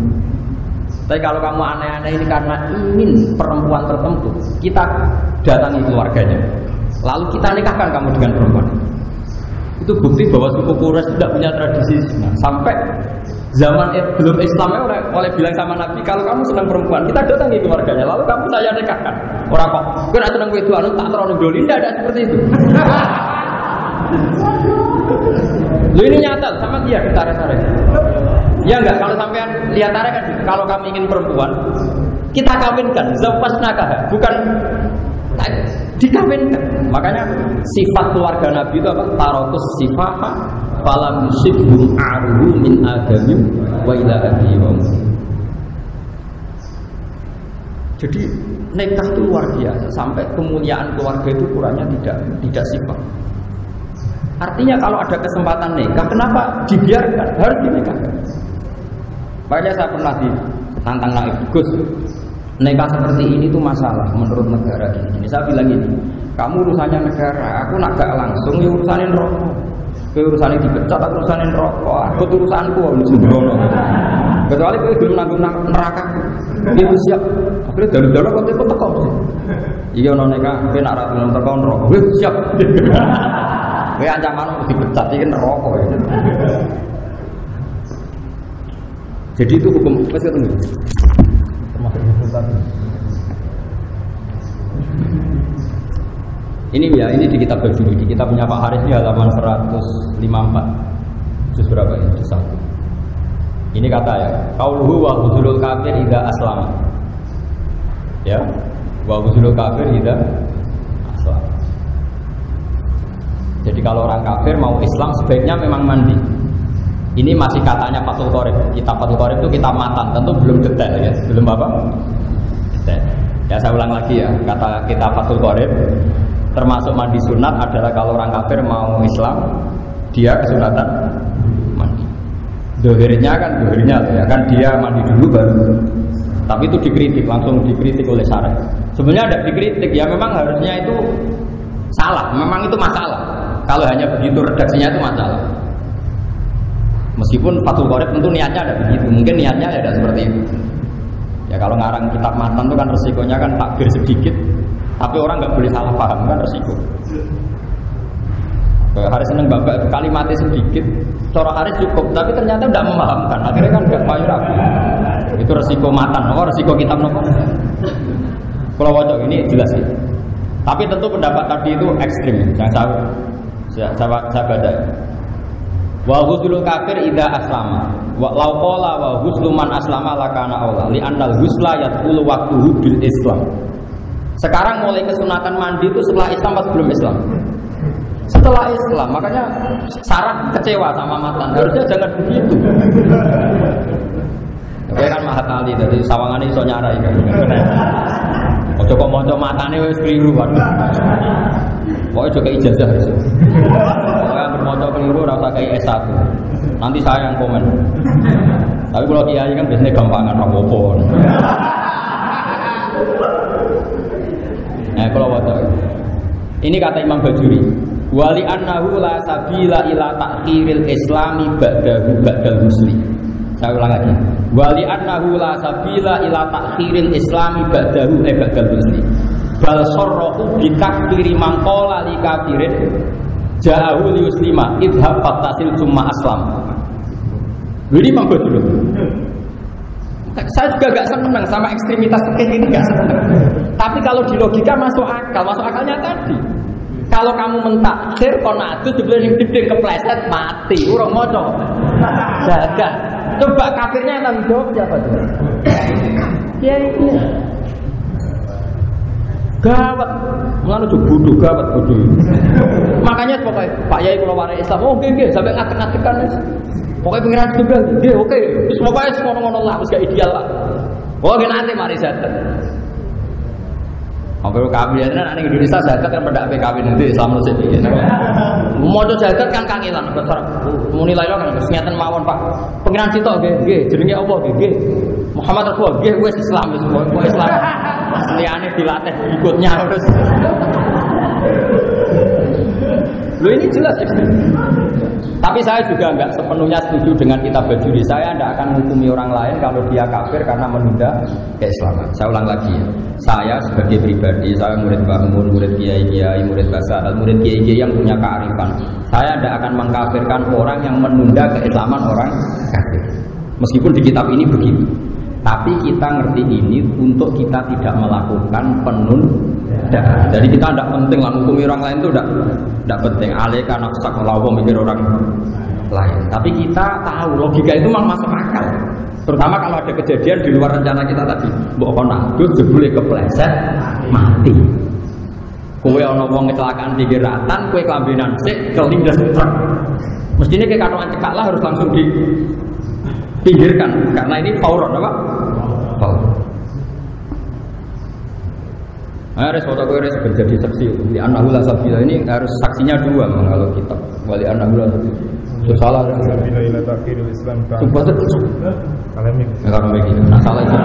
Tapi kalau kamu aneh-aneh ini karena ingin perempuan tertentu, kita datangi keluarganya, lalu kita nikahkan kamu dengan perempuan. Itu bukti bahwa suku Quraisy tidak punya tradisi zina. Sampai zaman belum Islamnya oleh bilang sama Nabi, kalau kamu senang perempuan, kita datangi keluarganya, lalu kamu saya nikahkan. Orang kok, gue nak senang itu, tak terlalu doli, tidak ada seperti itu. Lu ini nyata sama dia ditarik-tarik. Ya enggak, kalau sampean lihat tarik kan, kalau kami ingin perempuan, kita kawinkan, zawwajnakaha, bukan dikawinkan. Makanya sifat keluarga Nabi itu apa? Tarakus sifaha falam yusibhum aruhu min adamim wa ila abi wa ummi. Jadi nikah itu luar biasa, sampai kemuliaan keluarga itu ukurannya tidak sifat. Artinya kalau ada kesempatan nikah, kenapa dibiarkan? Harus dinikahkan. Makanya saya pernah ditantang Naib, Gus, nikah seperti ini tuh masalah menurut negara gini. Saya bilang gini, kamu urusannya negara, aku nak gak langsung ya urusanin rokok. Urusanin dipecat, aku urusanin rokok. Aku urusanku, aku sembrono. Kecuali aku belum nanggung neraka. Itu siap. Akhirnya dari dalam kau itu tekok. Iya noneka, aku nak ratu nang tekok rokok. Siap. Kowe ancaman dipecat iki neraka ya. Jadi itu hukum wis ketemu. Termasuk hukum. Ini ya, ini di kitab Bajuri, di kitab punya Pak Haris di halaman 154. Juz berapa ini? Juz 1. Ini kata ya, qauluhu wa huzulul kafir idza aslama. Ya, wa huzulul kafir idza aslama. Jadi kalau orang kafir mau Islam sebaiknya memang mandi. Ini masih katanya Fathul Qorib. Kitab Fathul Qorib itu kitab matan, tentu belum detail ya. Belum apa? Detail. Ya saya ulang lagi ya, kata kitab Fathul Qorib termasuk mandi sunat adalah kalau orang kafir mau Islam dia kesunatan mandi. Dohirnya ya kan dia mandi dulu baru. Tapi itu dikritik, langsung dikritik oleh syarah. Sebenarnya ada dikritik ya, memang harusnya itu salah, memang itu masalah. Kalau hanya begitu redaksinya itu masalah. Meskipun Fathul Qorib tentu niatnya ada begitu, mungkin niatnya ada seperti itu. Ya kalau ngarang kitab matan itu kan resikonya kan takbir sedikit, tapi orang nggak boleh salah paham kan resiko. Haris seneng bapak kalimatnya sedikit, cara Haris cukup, tapi ternyata tidak memahamkan. Akhirnya kan nggak mayu ragu. Itu resiko matan, resiko kitab nopo. Kalau wajah ini jelas sih. Tapi tentu pendapat tadi itu ekstrim, yang saya baca. Wa huzlul kafir idza aslama wa law qala wa huzlu man aslama lakana aula li annal husla yadkhulu waqtuhu bil Islam. Sekarang mulai kesunatan mandi itu setelah Islam atau sebelum Islam? Setelah Islam, makanya Sarah kecewa sama matan. Harusnya jangan begitu. Kowe kan Mahat Ali dari sawangane iso nyarai kan. Ojo kok maca matane wis keliru waduh. Pokoke aja kei ijazah iso. Pokoke bermaca keliru ora usah kei S1. Nanti saya yang komen. Tapi kalau kiai kan biasanya gampangan apa-apa. Nah, kalau waca. Ini kata Imam Bajuri, wali annahu la sabila ila ta'khiril islami ba'dal husli. Saya ulang lagi. Wali annahu la sabila ila takhiril islami ba'dahu ba'dal muslim. Bal sarrahu bi takfiri man qala li kafirin ja'ahu li muslima idhab fattasil summa aslam. Ini Imam Badrul. Saya juga gak senang sama ekstremitas seperti ini, gak senang. Tapi kalau di logika masuk akalnya tadi. Kalau kamu mentakhir konatus dibeli gede kepleset mati, urung moco. Jaga. Coba kafirnya yang tanggung jawab siapa tuh? Ya ini. Gawat, mulane aja bodoh, gawat bodoh. Makanya pokoknya Pak Yai kalau warai Islam, oh nggih sampai ngatek-ngatekan wis. Pokoknya pengiran juga, nggih oke. Terus pokoknya ngono-ngono lah, wis gak ideal lah. Oh nggih nanti mari zakat. Kalau kawin nek ning Indonesia zakat kan pada kawin nanti Islam lu sik iki. Moco zakat kan kangelan besar. Muni lailo kan keseniatan mawon Pak. Pengiran sitok nggih, jenenge apa nggih? Muhammad Rasulullah nggih wis Islam wis kok Islam. Liane dilatih ikutnya terus. Loh ini jelas ekstrim. Tapi saya juga enggak sepenuhnya setuju dengan kitab Bajuri. Saya tidak akan menghukumi orang lain kalau dia kafir karena menunda keislaman. Saya ulang lagi ya. Saya sebagai pribadi, saya murid Mbah Mun, murid kiai-kiai, murid Basar, murid kiai-kiai yang punya kearifan. Saya tidak akan mengkafirkan orang yang menunda keislaman orang kafir. Meskipun di kitab ini begitu. Tapi kita ngerti ini untuk kita tidak melakukan penundaan. Jadi kita tidak penting lah menghukumi orang lain itu tidak penting. Alika nafsak melawan mikir orang lain. Tapi kita tahu logika itu memang masuk akal. Terutama kalau ada kejadian di luar rencana kita tadi. Mbok kono terus jebule kepleset mati. Kowe ana wong kecelakaan pinggir ratan, kowe kelambenan sik kelindes truk. Mestinya kayak katokan cekak lah harus langsung pinggirkan karena ini fauron apa? Fauron. Harus foto gue harus menjadi saksi. Wali anahu la sabila ini harus saksinya dua kalau kita. Wali anahu la sabila. Salah. Sabila ila takhiril Islam. Coba terus. Kalau begini, nak salah itu.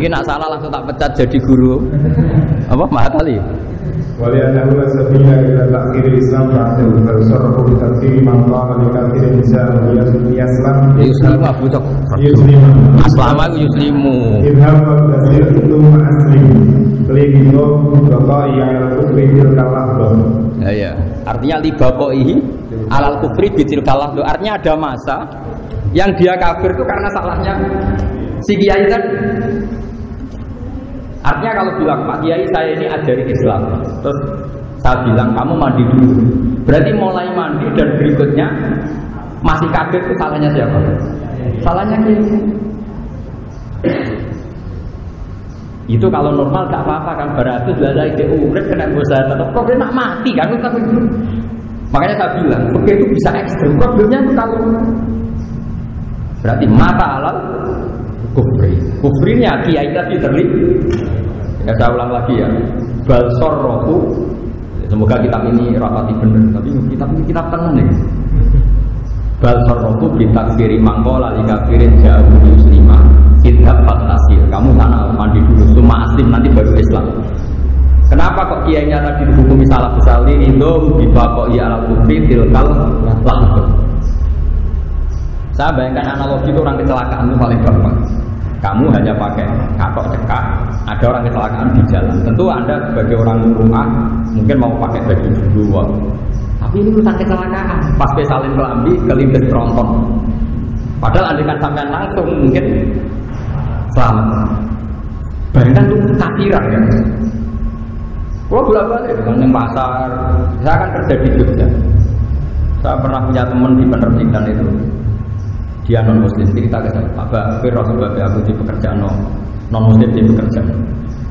Ini nak salah langsung tak pecat jadi guru. Apa Mahatali? Wali anahu la sabila ila takhiril Islam ba'dahu tasarrufu bi takfiri man qala li kafirin Islam yuslimu abucok aslama yuslimu idham tasdiqu aslim lido baqai ala kufri bil kalahdo. Ya artinya li baqaihi alal kufri bil kalahdo, artinya ada masa yang dia kafir itu karena salahnya si kiai tadi. Artinya kalau bilang Pak Kiai saya ini ajari Islam, terus saya bilang kamu mandi dulu, berarti mulai mandi dan berikutnya masih kafir itu salahnya siapa? Salahnya Kiai. Itu kalau normal tak apa-apa kan, berarti lagi dia urip kena dosa tetap kok dia nak mati kan? Makanya saya bilang, oke itu bisa ekstrem. Problemnya itu kalau berarti mata alal kufrinya kiai tadi terlibat. Ya saya ulang lagi ya. Balsor rohu. Semoga kitab ini rapati benar. Tapi kitab ini kitab tenang nih. Balsor rohu bitakfiri mangkola li kafirin jauh muslimah. Kitab fatasir. Kamu sana mandi dulu. Suma aslim nanti baru Islam. Kenapa kok kiainya tadi dihukumi salah besar ini? Itu bibakoi ala kufri tilkal lahum. Saya bayangkan analogi itu orang kecelakaan itu paling gampang. Kamu hanya pakai katok cekak, ada orang kecelakaan di jalan. Tentu Anda sebagai orang rumah mungkin mau pakai baju dulu. Tapi ini urusan kecelakaan. Pas salin kelambi, kelindes tronton. Padahal andaikan sampean langsung mungkin selamat. Bayangkan itu kafiran ya. Kalau bolak-balik dengan pasar, saya kan kerja di Jogja. Saya pernah punya teman di penerbitan itu. Dia non muslim, kita ke sana. Apa? Tapi Rasulullah aku di pekerjaan non muslim di pekerjaan.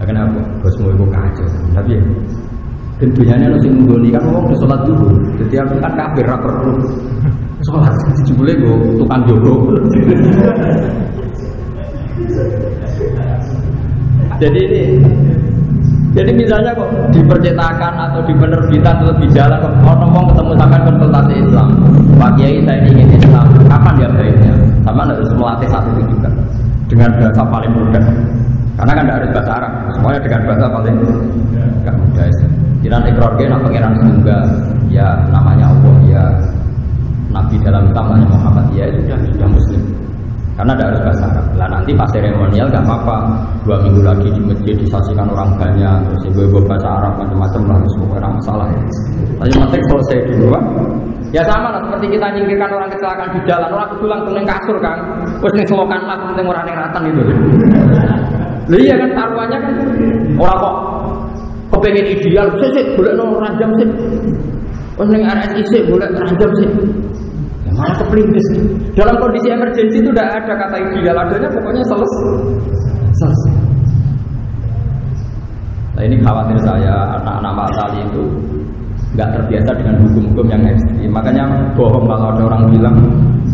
Kenapa? Bosmu itu kacau. Tapi ya, tentunya nasi menggoni kan ngomong sholat dulu. Jadi aku kan kafir, rapor dulu. Sholat dijubule gue tukang jogo. Jadi misalnya kok di percetakan atau di penerbitan atau di jalan kok ngomong ketemu sampai konsultasi Islam. Pak Kiai saya ingin Islam. Kapan dia baiknya? Sama harus melatih satu itu juga dengan bahasa paling mudah. Karena kan tidak harus bahasa Arab. Semuanya dengan bahasa paling mudah. Jangan ikrar nak pangeran surga. Ya namanya Allah ya. Nabi dalam Islam Muhammad ya sudah Muslim. Karena tidak harus bahasa Arab. Lah nanti pas seremonial nggak apa-apa. 2 minggu lagi di masjid disaksikan orang banyak, terus ibu-ibu bahasa Arab macam-macam lah, semua orang masalah. Tapi penting selesai dulu, Pak. Ya sama lah seperti kita nyingkirkan orang kecelakaan di jalan, orang itu langsung neng kasur kan, terus neng selokan lah, penting orang neng ratan itu. Lah iya kan taruhannya kan orang kok kepengen ideal, sih boleh nong ranjam sih, terus neng RSIC boleh ranjam sih. Malah kepelindes. Dalam kondisi emergensi itu tidak ada kata ideal, adanya pokoknya selesai. Nah ini khawatir saya anak-anak Masali itu nggak terbiasa dengan hukum-hukum yang ekstrim. Makanya bohong kalau ada orang bilang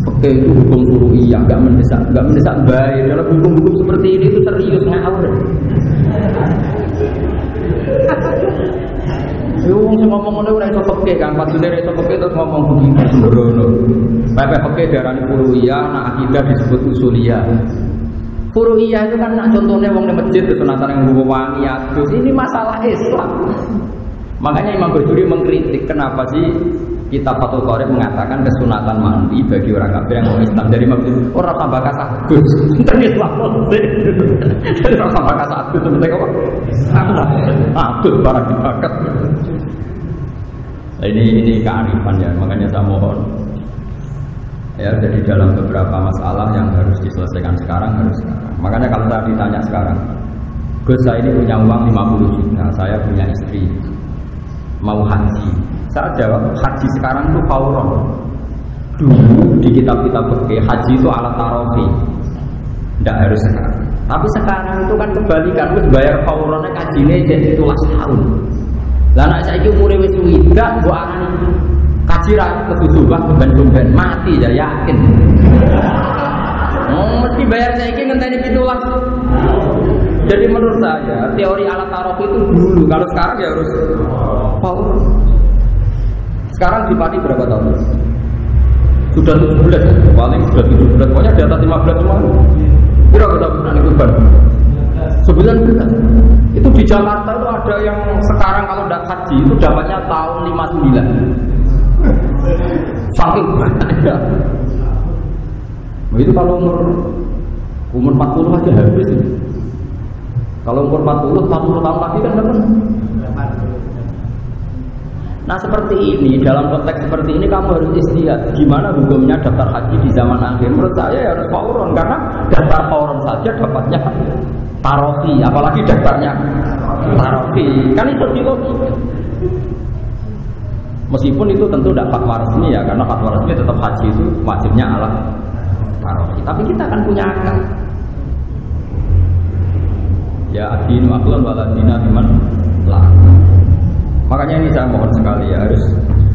fikih itu hukum furu'iyah, nggak mendesak baik. Dalam hukum-hukum seperti ini itu serius ngawur. Yo wong sing ngomong ngene ora iso fikih kan, padune ora iso fikih terus ngomong begitu sembrono. Pepe fikih darani furu'iyah, nak akidah disebut usuliyah. Furu'iyah itu kan nak contohnya wong di masjid sunatan yang nggo wangi adus, ini masalah Islam. Makanya Imam Bajuri mengkritik kenapa sih kitab Fathul Qorib mengatakan kesunatan mandi bagi orang kafir yang mau Islam dari Imam Bajuri orang tambah kasagus Islam orang tambah kasagus seperti apa? Adus barang dibakat. Nah, ini kearifan ya, makanya saya mohon ya, jadi dalam beberapa masalah yang harus diselesaikan sekarang harus sekarang. Makanya kalau saya ditanya sekarang, Gus saya ini punya uang 50 juta, saya punya istri mau haji, saya jawab haji sekarang itu fauron. Dulu di kitab-kitab fikih haji itu alat tarofi, tidak harus sekarang. Tapi sekarang itu kan kebalikan, harus bayar fauronnya kajinya jadi 17 tahun. Lah nek saiki umure wis widak mbok arani kaji ra kesusubah ben mati ya yakin. Mesti bayar saiki ngenteni 17. Jadi menurut saya teori alat tarof itu dulu, kalau sekarang ya harus power. Sekarang di Pati berapa tahun? Sudah 17, paling sudah 17, pokoknya di atas 15 semua. Kira kita bukan itu ban 19. Itu di Jakarta itu ada yang sekarang kalau tidak haji itu dapatnya tahun 59. Saking banyak. Itu kalau umur 40 aja habis ini. Kalau umur 40 tahun lagi kan dapat. Nah seperti ini, dalam konteks seperti ini kamu harus istihad. Gimana hukumnya daftar haji di zaman akhir? Menurut saya ya harus fauron, karena daftar fauron saja dapatnya tarofi, apalagi daftarnya tarofi. Kan itu logika. Meskipun itu tentu tidak fatwa resmi ya, karena fatwa resmi tetap haji itu wajibnya ala tarofi. Tapi kita akan punya akal. Ya adinu aqlan waladina biman lah. Makanya ini saya mohon sekali ya, harus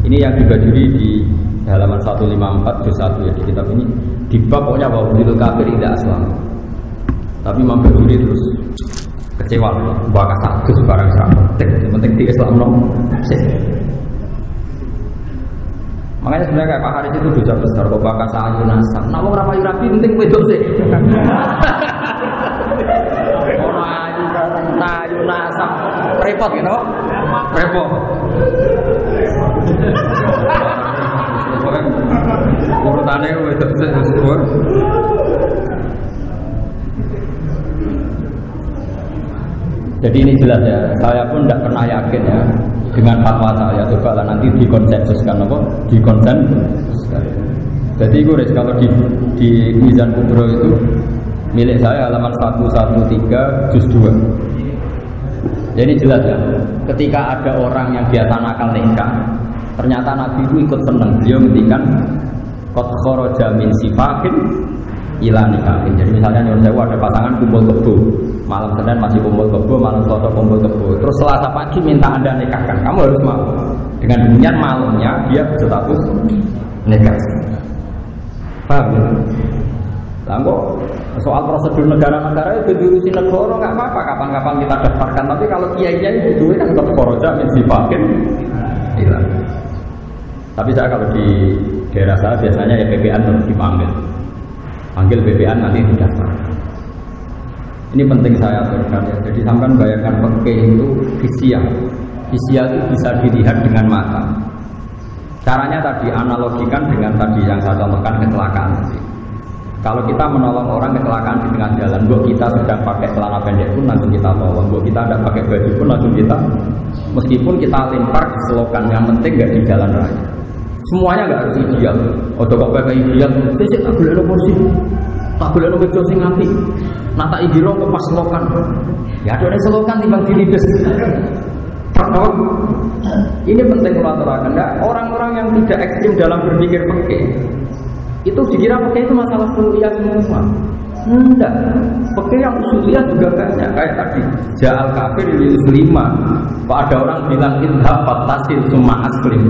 ini yang dibajuri di halaman 154 juz 1 ya di kitab ini, di bab pokoknya bahwa wujudul kafir tidak aslam. Tapi Imam Bajuri terus kecewa, bakal satu barang yang penting di Islam no. Makanya sebenarnya kayak Pak Haris itu dosa besar, kok bakal sayu nasam. Namun berapa rapi penting wedok sih. Ayu nasam repot gitu, repot. Urutannya wedok sih semua. Jadi ini jelas ya, saya pun tidak pernah yakin ya dengan fatwa saya. Coba lah nanti dikonsensuskan apa? Dikonsensuskan. Jadi gue kalau di Mizan Kubro itu milik saya halaman 113 juz 2. Jadi jelas ya, ketika ada orang yang biasa nakal nikah, ternyata Nabi itu ikut senang. Beliau ngendikan qad kharaja min sifahin ila nikahin. Jadi misalnya nyuruh saya ada pasangan kumpul kebo, malam Senin masih kumpul kebo, malam Selasa kumpul kebo, terus Selasa pagi minta Anda nikahkan, kamu harus mau. Dengan demikian malamnya dia berstatus nikah. Paham ya? Lah kok soal prosedur negara-negara itu diurusin negara nggak apa-apa, kapan-kapan kita daftarkan. Tapi kalau kiai-kiai itu kan untuk koroja mensifakin hilang. Tapi saya kalau di daerah saya biasanya ya PPN terus dipanggil. Panggil BPN nanti didaftarkan. Ini penting saya aturkan ya. Jadi sampai bayangkan fikih itu hisiah. Hisiah itu bisa dilihat dengan mata. Caranya tadi analogikan dengan tadi yang saya contohkan kecelakaan tadi. Kalau kita menolong orang kecelakaan di tengah jalan, buat kita sedang pakai celana pendek pun langsung kita tolong, buat kita tidak pakai baju pun langsung kita, meskipun kita lempar di selokan, yang penting nggak di jalan raya. Semuanya nggak harus ideal. Oh coba pakai ideal, sih tak boleh lo kursi, tak boleh lo meja sing api, nata ideal lo pas selokan. Ya ada selokan timbang dilides. Ini penting kalau aturakan. Orang-orang yang tidak ekstrim dalam berpikir fikih itu dikira fikih itu masalah usuliyah semua. Enggak, fikih yang usuliyah juga banyak. Kayak tadi ja'al kafir lima. Kok ada orang bilang idhab fattasil summa aslim.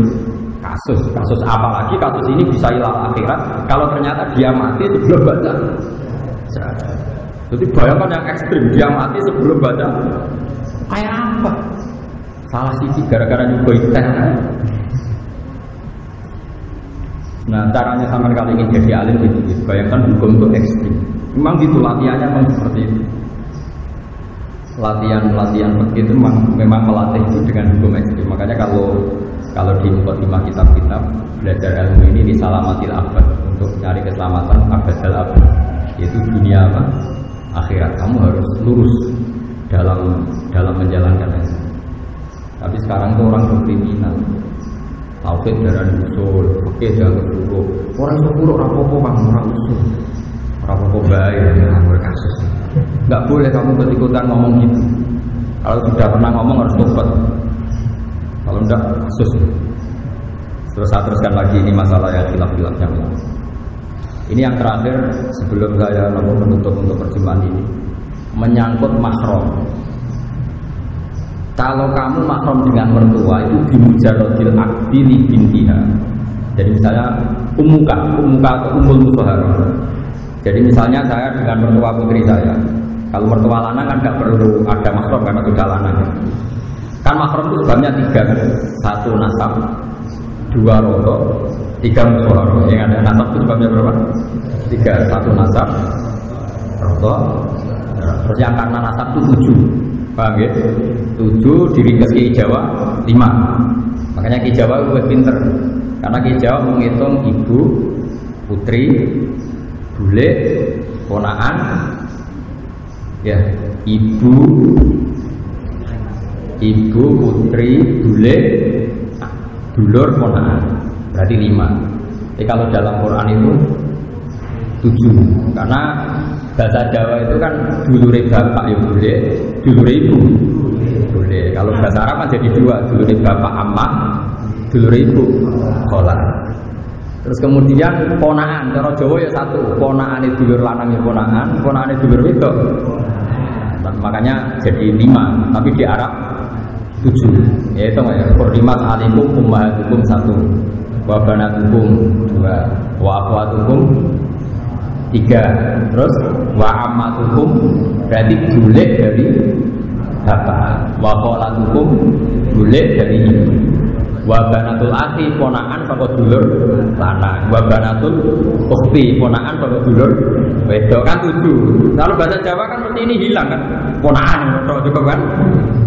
Kasus apalagi kasus ini bisa hilang akhirat kalau ternyata dia mati sebelum baca. Jadi bayangkan yang ekstrim, dia mati sebelum baca. Kayak apa? Salah sisi gara-gara nyuguh teh. Nah caranya sampai kali ini jadi alim gitu. Bayangkan hukum itu ekstrim. Memang gitu latihannya memang seperti itu. Latihan fikih itu memang melatih itu dengan hukum ekstrim. Makanya kalau di mukadimah kitab-kitab belajar ilmu ini di salamatil abad untuk cari keselamatan abadal abad, yaitu dunia apa? Akhirat. Kamu harus lurus dalam menjalankan itu. Tapi sekarang tuh orang kriminal. Tauhid darah usul, fikih jangan suruh. Orang suruh rapopo kamu orang usul. Rapopo baik berkasus. Enggak boleh kamu ikut-ikutan ngomong gitu. Kalau sudah pernah ngomong harus tobat. Kalau enggak kasus. Terus saya teruskan lagi ini masalah yang khilaf-khilafnya. Ini yang terakhir sebelum saya menutup untuk perjumpaan ini, menyangkut mahram. Kalau kamu mahram dengan mertua itu bimujarodil akdi li bintiha. Jadi misalnya umuka atau umul musohara. Jadi misalnya saya dengan mertua putri saya. Kalau mertua lanang kan nggak perlu ada mahram karena sudah lanang. Kan mahram itu sebabnya 3, 1 nasab, 2 rodo, 3 musohara. Yang ada nasab itu sebabnya berapa? 3, 1 nasab, rodo. Terus yang karena nasab itu 7. Paham ya? 7 diringkas Ki Jawa 5. Makanya Ki Jawa lebih pinter. Karena Ki Jawa menghitung ibu, putri, bule, ponakan, ya, ibu, putri, bule, dulur, ponakan. Berarti 5. Jadi kalau dalam Quran itu 7. Karena bahasa Jawa itu kan dulure bapak ya boleh, dulure ibu boleh. Kalau bahasa Arab kan jadi 2, dulure bapak ammah, dulure ibu kholah. Terus kemudian ponakan, cara Jawa ya 1, ponakan itu dulur lanang ya ponakan itu dulur wedok. Makanya jadi 5, tapi di Arab 7. Ya itu ya, Qur'imat alikum ummahatukum 1, wa banatukum 2, wa akhwatukum 3, terus wa ammatukum berarti bulik dari bapak, wa kholatukum bulik dari ibu, wa banatul akhi ponakan saka dulur lanang, wa banatul ukhti ponakan saka dulur wedok. Kan 7. Kalau bahasa Jawa kan seperti ini hilang kan, ponakan cukup kan,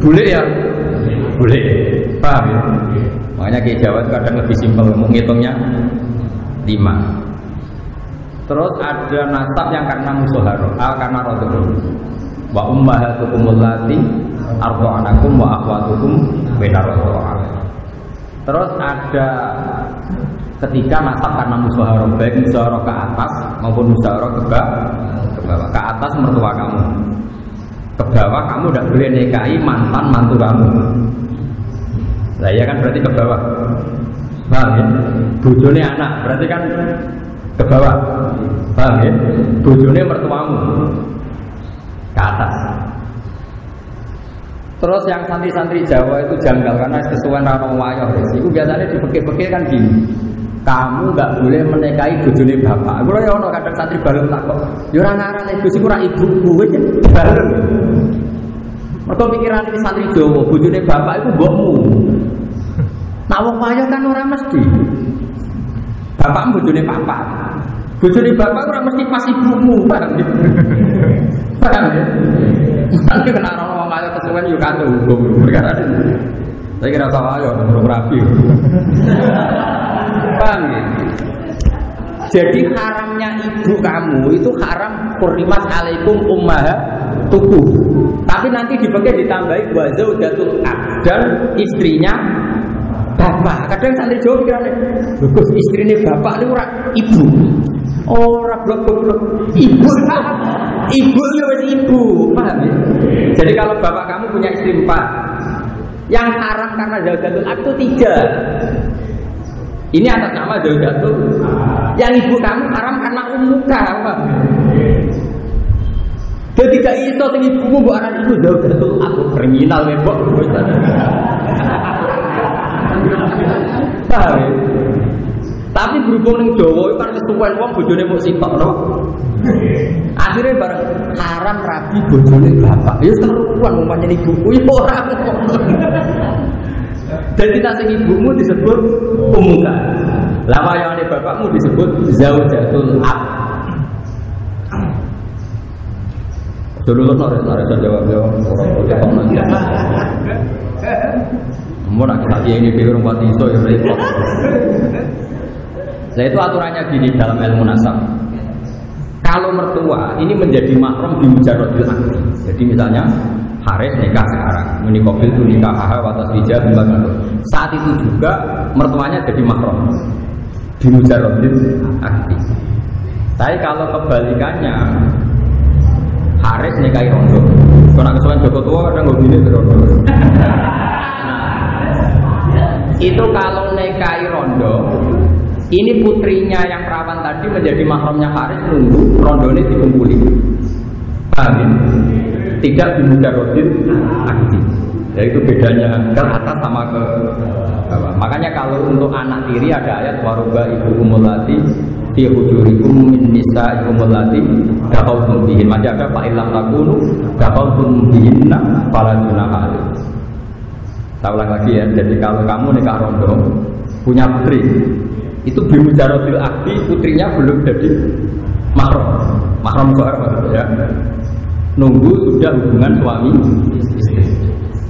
bulik ya bulik, paham ya? Makanya Ki Jawa itu kadang lebih simpel menghitungnya 5. Terus ada nasab yang karena musoharo, karena rodoh. Wa ummahatukum allati ardha'anakum wa akhwatukum bainar rodoh. Terus ada ketika nasab karena musoharo, baik musoharo ke atas maupun musoharo ke bawah. Ke atas mertua kamu, ke bawah kamu tidak boleh nikahi mantan mantu kamu. Nah ya kan berarti ke bawah. Paham ya? Bojone anak berarti kan ke bawah, paham ya? Bojone mertuamu ke atas. Terus yang santri-santri Jawa itu janggal karena kesuwen rano wayoh. Itu biasanya di fikih-fikih kan gini, kamu nggak boleh menikahi bojone bapak. Kalau ya ono kadang santri balung takok, ya ora ngarane Gus iku ora ibuku wis balung. Mergo pikiran iki santri Jawa, bojone bapak iku mbokmu. Nak wong wayoh kan ora mesti. Bapak bojone papa. Bojone bapak ora mesti pas ibumu, paham ya? Paham ya? Nanti kena orang ayo kesuwen yo kandung hukum perkara ini. Saya kira salah yo urung rapi. Paham ya? Jadi haramnya ibu kamu itu haram hurrimat alaikum ummahatukum. Tapi nanti dipakai ditambahi wa zaujatul ab dan istrinya bapak. Kadang santri Jawa pikirane, bagus istrine bapak itu ora ibu. Ora blok-blok. Ibu. Ibu ya wis ibu. Paham ya? Jadi kalau bapak kamu punya istri 4, yang haram karena zaujatul ab itu 3. Ini atas nama zaujatul. Yang ibu kamu haram karena ummuka, apa? Jadi tidak iso sing ibumu mbok aran iku zaujatul ab, kriminal ya, Mbok. Paham ya? Tapi berhubung ning Jawa kan kesuwen wong bojone mung sitok, no? Akhirnya bareng haram rabi bojone bapak. Ya keruan umpamane ibuku ya ora. Jadi nasi ibumu disebut ummuka. Lama yang ada bapakmu disebut zaujatul ab. Dulu nore jawab orang mau nak kita ini biar orang mati so ya repot. Nah itu aturannya gini dalam ilmu nasab. Kalau mertua ini menjadi mahram di mujarrodil akdi. Jadi misalnya Haris nikah sekarang, menikobil itu nikah watas wijah saat itu juga mertuanya jadi mahram di mujarrodil akdi. Tapi kalau kebalikannya Haris nikahi rondo, kalau nak kesuwen Joko tua kadang nggak gini rondo. Itu kalau nikahi rondo, ini putrinya yang perawan tadi menjadi mahramnya Haris nunggu rondo ini dikumpuli. Paham ya? Tidak di mujarrodil akdi. Ya itu bedanya ke atas sama ke bawah. Makanya kalau untuk anak tiri ada ayat waruba ibu umulati fi hujurikum min nisaikum allati daqawtum bihin. Masih ada fa illam takunu daqawtum bihinna fala junaha alaikum. Saya ulang lagi ya. Jadi kalau kamu nikah rondo punya putri, itu bi mujarrodil akdi putrinya belum jadi mahram soal ya. Nunggu sudah hubungan suami istri.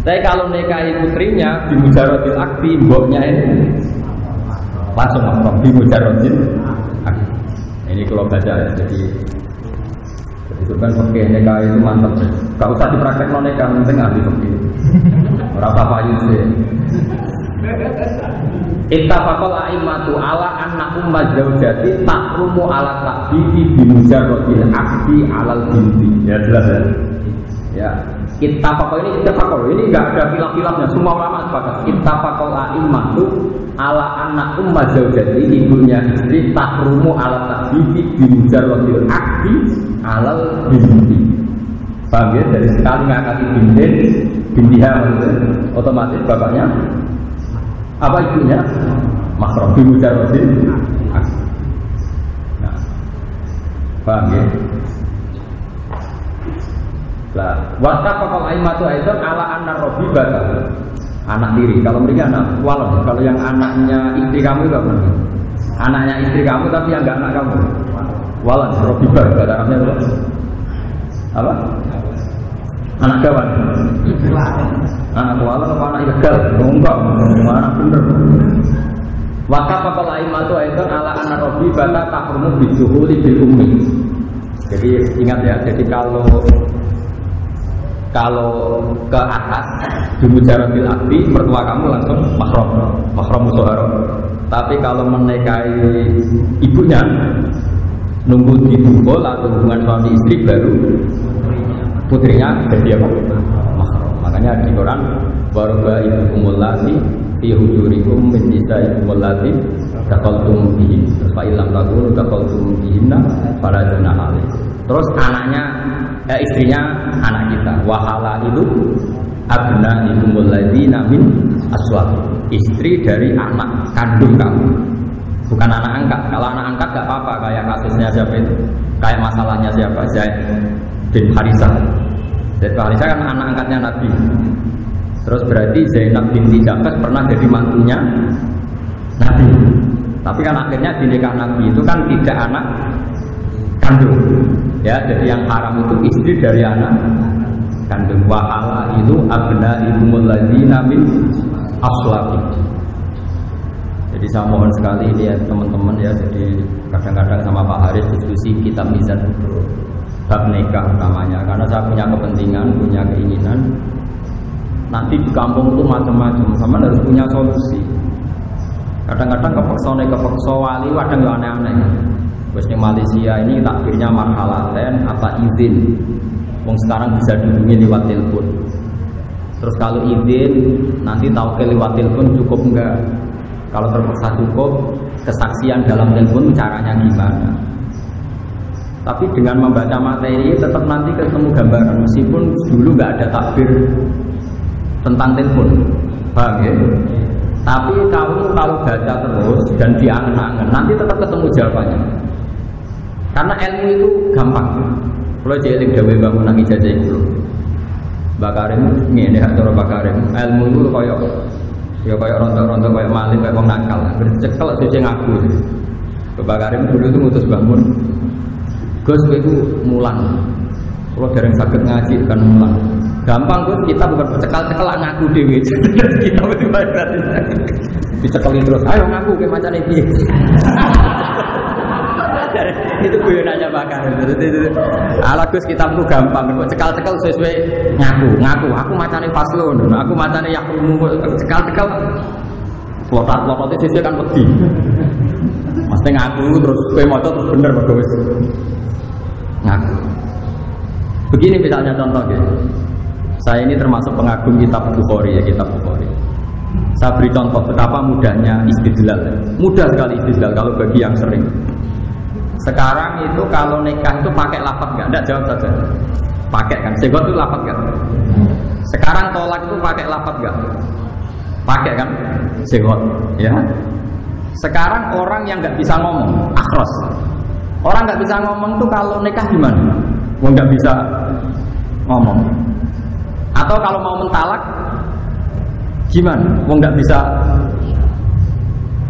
Tapi kalau nikahi putrinya di mujarrodil akdi, mboknya ini langsung mahram di mujarrodil akdi. Ini kalau baca ya, jadi itu kan pakai nikah itu mantap. Gak usah dipraktek non nikah, penting ahli pakai. Berapa payu sih? Ittafaqal a'immatu ala anna umma zaujati tahrumu ala ta'bidi bi mujarrodil akdi alal binti. Ya jelas ya. Ya, ittafaqal ini enggak ada khilaf-khilafnya, semua ulama sepakat. Ittafaqal a'immatu ala anna umma zaujati, ibunya istri tahrumu ala ta'bidi bi mujarrodil akdi alal binti. Paham ya? Dari sekali ngangkati bintiha otomatis bapaknya apa ibunya mahram bi mujarrodil akdi. Nah, paham ya? Lah, wattafaqal a'immatu aidan ala anna rabibata anak tiri. Kalau mereka anak walad, kalau yang anaknya istri kamu itu apa? Anaknya istri kamu tapi yang enggak anak kamu. Walad, rabibah bahasa Arabnya apa? Anak kawan. Anak walad atau anak ilegal? Enggak, anak bener. Wattafaqal a'immatu aidan ala anna rabibata tahrumu bijuhuli bil ummi. Jadi ingat ya, jadi kalau ke atas di mujarrodil akdi mertua kamu langsung mahram musyawarah. Tapi kalau menikahi ibunya nunggu dibukul atau hubungan suami istri baru putrinya jadi apa? Mahram. Makanya di Quran waruba ibukumul lati fi hujurikum min nisaikum allati daqaltum bihin. Fa illam takunu daqaltum bihinna fala junaha alaikum. Terus anaknya istrinya anak kita. Wahala itu abna ikumul ladzina min aswab. Istri dari anak kandung kamu. Bukan anak angkat. Kalau anak angkat enggak apa-apa, kayak kasusnya siapa itu? Kayak masalahnya siapa? Zaid bin Harisah. Zaid bin Harisah kan anak angkatnya Nabi. Terus berarti Zainab binti Jahsh pernah jadi mantunya Nabi. Tapi kan akhirnya di nikah Nabi itu kan tidak anak kandung. Ya, jadi yang haram itu istri dari anak kandung. Wahala itu abna ikumul ladzina min aslabi. Jadi saya mohon sekali lihat teman-teman ya, jadi kadang-kadang sama Pak Haris diskusi kitab Mizan Kubro bab nikah utamanya, karena saya punya kepentingan, punya keinginan nanti di kampung itu macam-macam, sama harus punya solusi. Kadang-kadang kepeksa wali kadang yang aneh-aneh. Terus di Malaysia ini takbirnya marhalaten apa izin, wong sekarang bisa dihubungi lewat telepon. Terus kalau izin nanti tahu ke lewat telepon cukup enggak? Kalau terpaksa cukup, kesaksian dalam telepon caranya gimana? Tapi dengan membaca materi tetap nanti ketemu gambaran, meskipun dulu nggak ada takbir tentang telepon, paham ya? Tapi kamu kalau baca terus dan diangen-angen, nanti tetap ketemu jawabannya. Karena ilmu itu gampang. Kalau jeling dewe bangun nang ijazah itu, Bakarim ngene hak cara Bakarim, ilmu itu koyo ya kayak rontok-rontok kayak maling kayak wong nakal. Bercekel sesuk ngaku. Bakarim dulu itu ngutus bangun. Gus kowe iku mulang. Kalau dereng saged ngaji kan mulang. Gampang Gus, kita bukan cekal-cekal ngaku dhewe. Kita mesti bayar. Dicekeli terus. Ayo ngaku ke macane piye. Itu guyonannya bakar. Ala Gus kitabku gampang, kok cekal-cekal sesuai ngaku. Aku macane faslon, aku macane yakrumu cekal-cekal. Lotot-lotote sesuai kan wedi. Mesti ngaku terus kowe maca terus bener kok wis. Ngaku. Begini misalnya contoh gitu. Saya ini termasuk pengagum kitab Bukhari ya, kitab Bukhari. Saya beri contoh betapa mudahnya istidlal. Mudah sekali istidlal kalau bagi yang sering. Sekarang itu kalau nikah itu pakai lafaz nggak? Nggak, jawab saja. Pakai kan? Segot itu lafaz nggak? Sekarang tolak itu pakai lafaz nggak? Pakai kan? Segot, ya. Sekarang orang yang nggak bisa ngomong, akhros. Orang nggak bisa ngomong tuh kalau nikah gimana? Nggak bisa ngomong. Atau kalau mau mentalak gimana? Nggak bisa.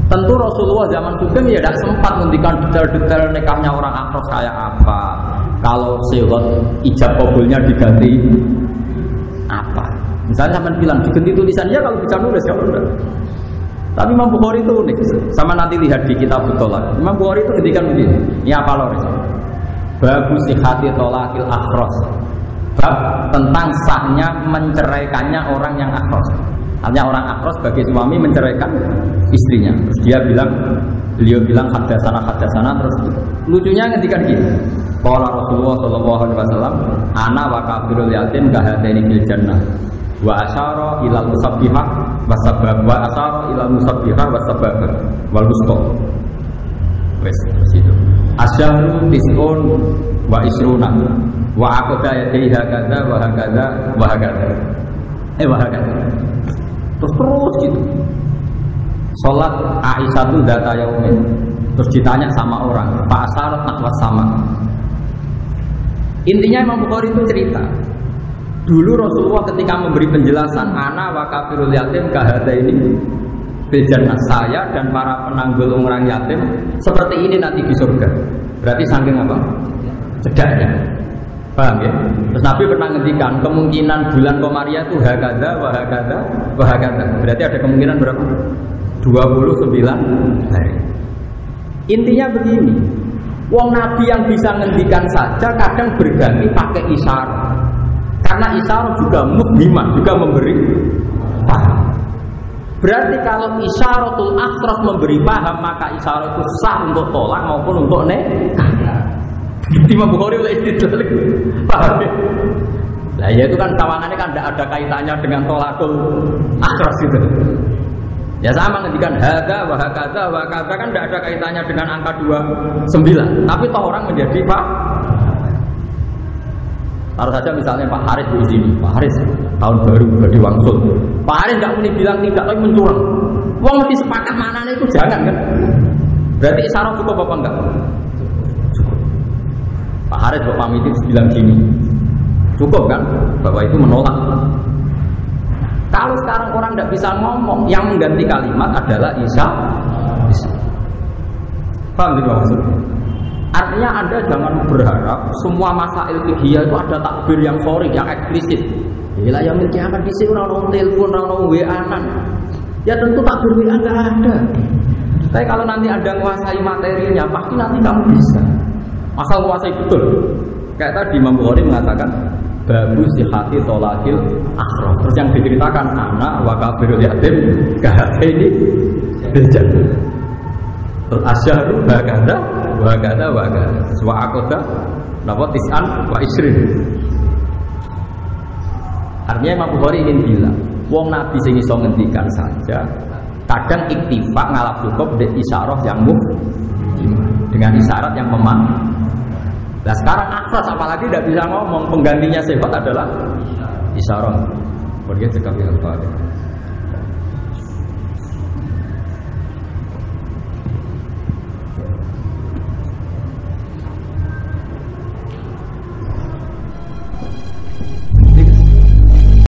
Tentu Rasulullah zaman Sugeng ya tidak sempat menghentikan detail-detail nikahnya orang akhros kayak apa. Kalau sehot ijab kabulnya diganti apa? Misalnya sama bilang diganti tulisannya kalau bisa nulis ya udah. Tapi Imam Bukhari itu unik. Sama nanti lihat di kitab Tolak. Imam Bukhari itu ngendikan begini. Ini apa loh? Babu sihati tolakil akhros. Bab tentang sahnya menceraikannya orang yang akhros. Artinya orang akhros sebagai suami menceraikan istrinya. Terus beliau bilang hadasana terus lucunya ketika gini. Qala Rasulullah sallallahu alaihi wasallam, ana wa kafirul yatim kahataini fil jannah. Wa asyara ilal musabbihah wasabab wa asyara ilal musabbihah wasabab wal wusta. Wes itu. Asyahru tis'un wa isruna wa aqda yadaiha kadza wa hakadza wa hakadza. Wa hakadza. Terus gitu. Sholat Aisyah itu data yaumin. Terus ditanya sama orang, Pak Asar nahwas sama. Intinya Imam Bukhari itu cerita. Dulu Rasulullah ketika memberi penjelasan, ana wa kafirul yatim kahada ini bejana saya dan para penanggul orang yatim seperti ini nanti di surga. Berarti saking apa? Cegahnya. Paham ya? Terus Nabi pernah ngendikan kemungkinan bulan Komariah itu hakada, wahakada. Berarti ada kemungkinan berapa? 29 hari. Intinya begini, wong Nabi yang bisa ngendikan saja kadang berganti pakai isyarat. Karena isyarat juga mufhimah, juga memberi paham. Berarti kalau isyaratul akhras memberi paham, maka isyarat itu sah untuk tolak maupun untuk nikah. Imam Bukhari oleh itu paham ya? Nah ya itu kan tawangannya kan tidak ada kaitannya dengan tolakul akhras itu. Ya sama ngendikan hada wa hakadza wa hakadza kan tidak ada kaitannya dengan angka 29. Tapi toh orang menjadi Pak. Taruh saja misalnya Pak Haris di sini, Pak Haris tahun baru bagi wangsul. Pak Haris nggak mungkin bilang tidak, tapi mencurang. Wong mesti sepakat mana itu jangan kan? Berarti isyarat cukup apa enggak? Pak Haris Bapak pamit itu bilang gini, cukup kan? Bahwa itu menolak. Kalau sekarang orang tidak bisa ngomong, yang mengganti kalimat adalah isyarat. Paham tidak maksudnya? Artinya Anda jangan berharap semua masail fikih itu ada takbir yang sori, yang eksplisit. Bila yang miliki akan bisik orang telepon, orang WA-an. Ya tentu takbir WA nggak ada. Tapi kalau nanti Anda menguasai materinya, pasti nanti kamu bisa. Asal menguasai betul. Kayak tadi Imam Bukhari mengatakan babu sihati tolakil akhrof. Terus yang diceritakan anak wa kafirul yatim kahati ini bejan. Terus asyharu bagada wagada wagada. Wa akoda napa tis'an wa isrin. Artinya Imam Bukhari ingin bilang, wong Nabi sing iso ngendikan saja kadang iktifak ngalap cukup di isyarah yang dengan isyarat yang memang. Nah sekarang akhras apalagi tidak bisa ngomong, penggantinya sifat adalah isyarah. Pergi cekap ya Pak.